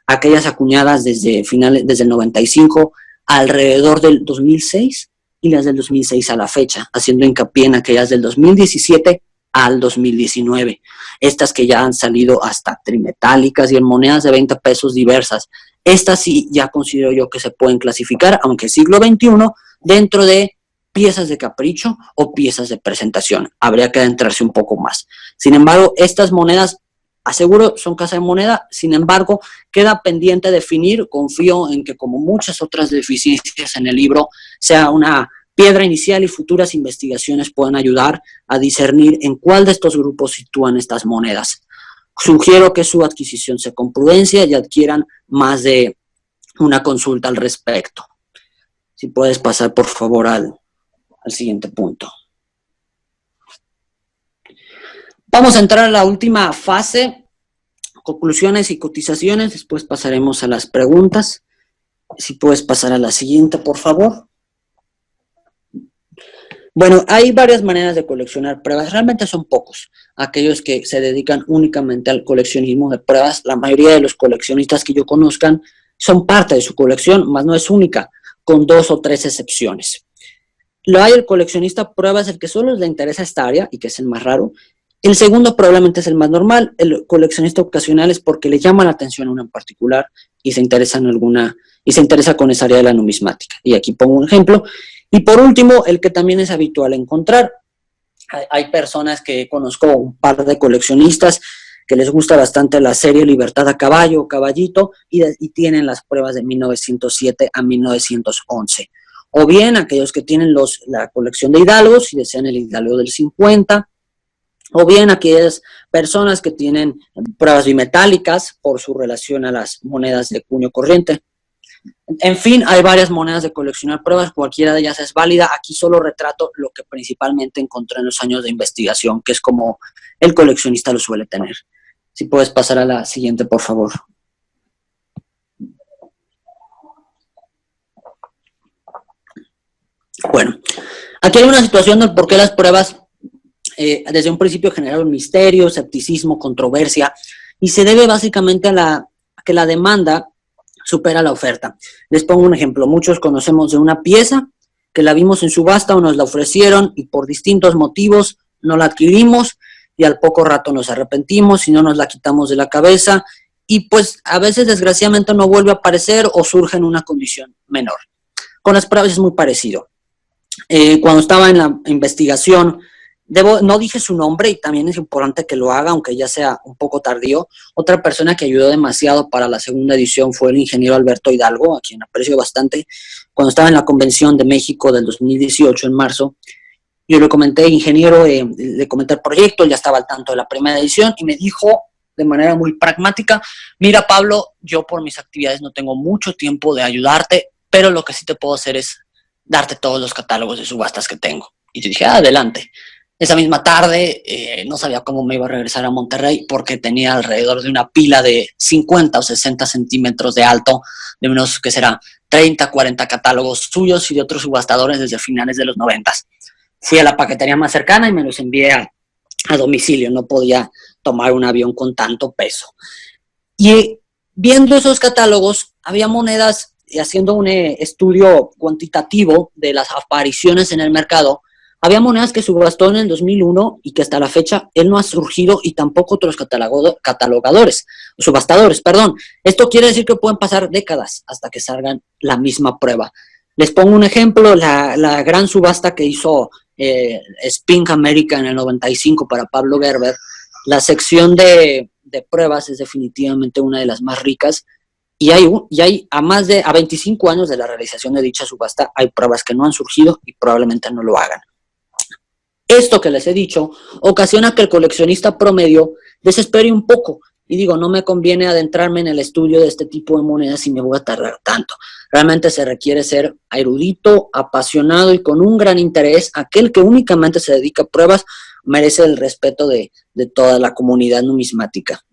Aquellas acuñadas desde el 95 alrededor del 2006 y las del 2006 a la fecha, haciendo hincapié en aquellas del 2017 al 2019. Estas que ya han salido hasta trimetálicas y en monedas de 20 pesos diversas. Estas sí ya considero yo que se pueden clasificar, aunque siglo XXI, dentro de piezas de capricho o piezas de presentación. Habría que adentrarse un poco más. Sin embargo, estas monedas, aseguro, son casa de moneda, sin embargo, queda pendiente definir, confío en que como muchas otras deficiencias en el libro, sea una piedra inicial y futuras investigaciones puedan ayudar a discernir en cuál de estos grupos sitúan estas monedas. Sugiero que su adquisición sea con prudencia y adquieran más de una consulta al respecto. Si puedes pasar, por favor, al siguiente punto. Vamos a entrar a la última fase, conclusiones y cotizaciones, después pasaremos a las preguntas. Si puedes pasar a la siguiente, por favor. Bueno, hay varias maneras de coleccionar pruebas, realmente son pocos aquellos que se dedican únicamente al coleccionismo de pruebas. La mayoría de los coleccionistas que yo conozcan son parte de su colección, mas no es única, con 2 o 3 excepciones. Lo hay el coleccionista pruebas, el que solo le interesa esta área y que es el más raro. El segundo probablemente es el más normal. El coleccionista ocasional es porque le llama la atención a una en particular y se interesa en alguna, y se interesa con esa área de la numismática. Y aquí pongo un ejemplo. Y por último, el que también es habitual encontrar. Hay personas que conozco, un par de coleccionistas que les gusta bastante la serie Libertad a Caballo, Caballito, y tienen las pruebas de 1907 a 1911. O bien aquellos que tienen la colección de hidalgos y desean el hidalgo del 50, o bien aquellas personas que tienen pruebas bimetálicas por su relación a las monedas de cuño corriente. En fin, hay varias monedas de coleccionar pruebas, cualquiera de ellas es válida. Aquí solo retrato lo que principalmente encontré en los años de investigación, que es como el coleccionista lo suele tener. Si puedes pasar a la siguiente, por favor. Bueno, aquí hay una situación del por qué las pruebas desde un principio generaron misterio, escepticismo, controversia, y se debe básicamente a que la demanda supera la oferta. Les pongo un ejemplo. Muchos conocemos de una pieza que la vimos en subasta o nos la ofrecieron y por distintos motivos no la adquirimos y al poco rato nos arrepentimos y no nos la quitamos de la cabeza y pues a veces desgraciadamente no vuelve a aparecer o surge en una condición menor. Con las pruebas es muy parecido. Cuando estaba en la investigación, no dije su nombre y también es importante que lo haga, aunque ya sea un poco tardío. Otra persona que ayudó demasiado para la segunda edición fue el ingeniero Alberto Hidalgo, a quien aprecio bastante. Cuando estaba en la Convención de México del 2018, en marzo, yo le comenté, ingeniero, le comenté el proyecto, ya estaba al tanto de la primera edición y me dijo de manera muy pragmática, mira Pablo, yo por mis actividades no tengo mucho tiempo de ayudarte, pero lo que sí te puedo hacer es darte todos los catálogos de subastas que tengo. Y yo dije, adelante. Esa misma tarde no sabía cómo me iba a regresar a Monterrey porque tenía alrededor de una pila de 50 o 60 centímetros de alto, de unos, que será, 30, 40 catálogos suyos y de otros subastadores desde finales de los 90. Fui a la paquetería más cercana y me los envié a domicilio. No podía tomar un avión con tanto peso. Y viendo esos catálogos, había monedas, y haciendo un estudio cuantitativo de las apariciones en el mercado, había monedas que subastó en el 2001 y que hasta la fecha él no ha surgido, y tampoco otros subastadores, perdón. Esto quiere decir que pueden pasar décadas hasta que salgan la misma prueba. Les pongo un ejemplo, la gran subasta que hizo Spink America en el 95 para Pablo Gerber. La sección de pruebas es definitivamente una de las más ricas, y hay a 25 años de la realización de dicha subasta, hay pruebas que no han surgido y probablemente no lo hagan. Esto que les he dicho ocasiona que el coleccionista promedio desespere un poco, y digo, no me conviene adentrarme en el estudio de este tipo de monedas y me voy a tardar tanto. Realmente se requiere ser erudito, apasionado y con un gran interés. Aquel que únicamente se dedica a pruebas merece el respeto de toda la comunidad numismática.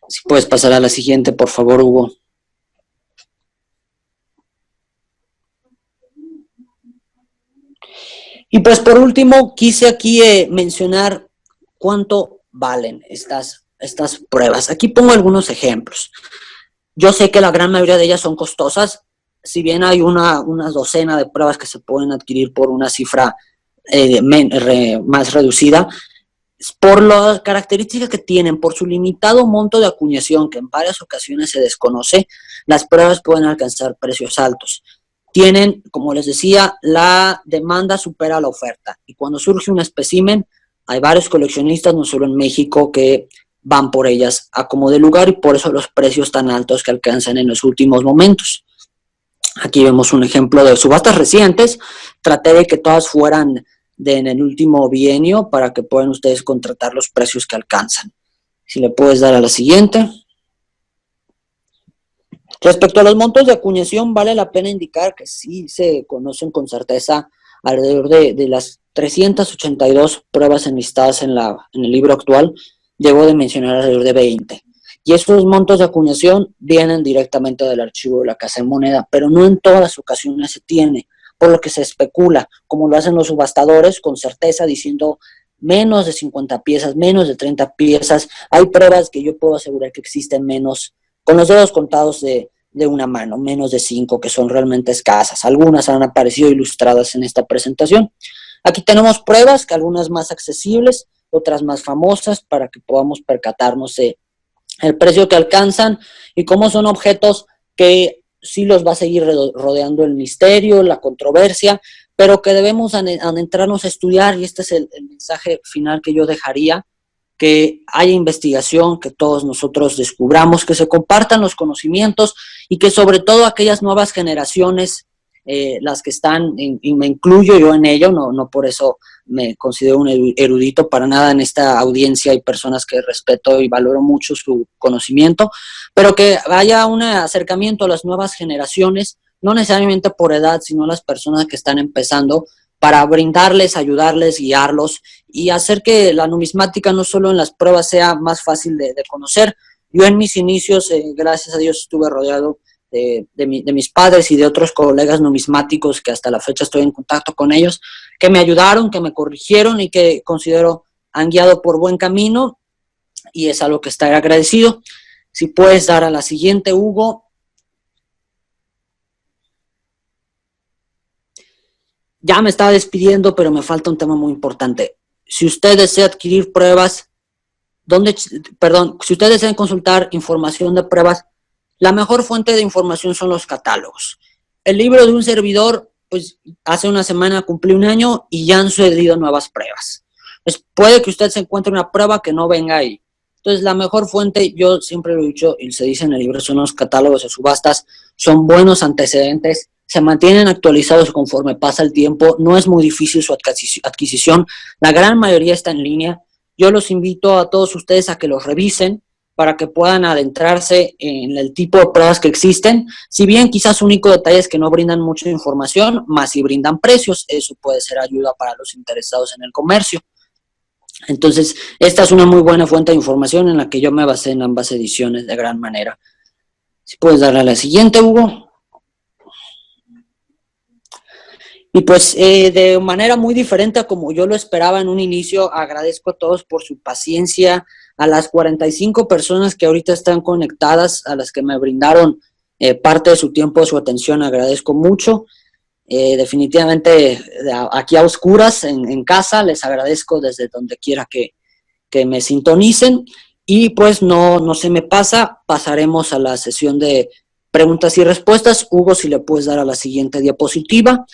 Si puedes pasar a la siguiente, por favor, Hugo. Y pues por último, quise aquí mencionar cuánto valen estas pruebas. Aquí pongo algunos ejemplos. Yo sé que la gran mayoría de ellas son costosas, si bien hay una docena de pruebas que se pueden adquirir por una cifra más reducida, por las características que tienen, por su limitado monto de acuñación, que en varias ocasiones se desconoce, las pruebas pueden alcanzar precios altos. Tienen, como les decía, la demanda supera la oferta, y cuando surge un espécimen, hay varios coleccionistas, no solo en México, que van por ellas a como de lugar, y por eso los precios tan altos que alcanzan en los últimos momentos. Aquí vemos un ejemplo de subastas recientes. Traté de que todas fueran en el último bienio para que puedan ustedes contratar los precios que alcanzan. Si le puedes dar a la siguiente. Respecto a los montos de acuñación, vale la pena indicar que sí se conocen con certeza alrededor de las 382 pruebas enlistadas en el libro actual. Debo de mencionar alrededor de 20. Y estos montos de acuñación vienen directamente del archivo de la Casa de Moneda, pero no en todas las ocasiones se tiene, por lo que se especula, como lo hacen los subastadores, con certeza, diciendo menos de 50 piezas, menos de 30 piezas. Hay pruebas que yo puedo asegurar que existen menos, con los dedos contados de una mano, menos de 5, que son realmente escasas. Algunas han aparecido ilustradas en esta presentación. Aquí tenemos pruebas, que algunas más accesibles, otras más famosas, para que podamos percatarnos de el precio que alcanzan y cómo son objetos que sí los va a seguir rodeando el misterio, la controversia, pero que debemos adentrarnos a estudiar, y este es el mensaje final que yo dejaría: que haya investigación, que todos nosotros descubramos, que se compartan los conocimientos, y que sobre todo aquellas nuevas generaciones, las que están, y me incluyo yo en ello, no por eso me considero un erudito, para nada. En esta audiencia hay personas que respeto y valoro mucho su conocimiento, pero que haya un acercamiento a las nuevas generaciones, no necesariamente por edad, sino a las personas que están empezando, para brindarles, ayudarles, guiarlos y hacer que la numismática no solo en las pruebas sea más fácil de conocer. Yo en mis inicios, gracias a Dios, estuve rodeado de mis padres y de otros colegas numismáticos que hasta la fecha estoy en contacto con ellos, que me ayudaron, que me corrigieron y que considero han guiado por buen camino, y es algo que estaré agradecido. Si puedes dar a la siguiente, Hugo. Ya me estaba despidiendo, pero me falta un tema muy importante. Si usted desea adquirir pruebas, si usted desea consultar información de pruebas, la mejor fuente de información son los catálogos. El libro de un servidor, pues hace una semana cumplí un año y ya han sucedido nuevas pruebas. Pues puede que usted se encuentre una prueba que no venga ahí. Entonces, la mejor fuente, yo siempre lo he dicho y se dice en el libro, son los catálogos de subastas. Son buenos antecedentes, se mantienen actualizados conforme pasa el tiempo, no es muy difícil su adquisición, la gran mayoría está en línea. Yo los invito a todos ustedes a que los revisen para que puedan adentrarse en el tipo de pruebas que existen. Si bien quizás su único detalle es que no brindan mucha información, más si brindan precios, eso puede ser ayuda para los interesados en el comercio. Entonces, esta es una muy buena fuente de información en la que yo me basé en ambas ediciones de gran manera. Si puedes darle a la siguiente, Hugo. Y pues de manera muy diferente a como yo lo esperaba en un inicio, agradezco a todos por su paciencia, a las 45 personas que ahorita están conectadas, a las que me brindaron parte de su tiempo, de su atención, agradezco mucho. Definitivamente aquí a oscuras, en casa, les agradezco desde donde quiera que me sintonicen. Y pues no se me pasaremos a la sesión de preguntas y respuestas. Hugo, si le puedes dar a la siguiente diapositiva.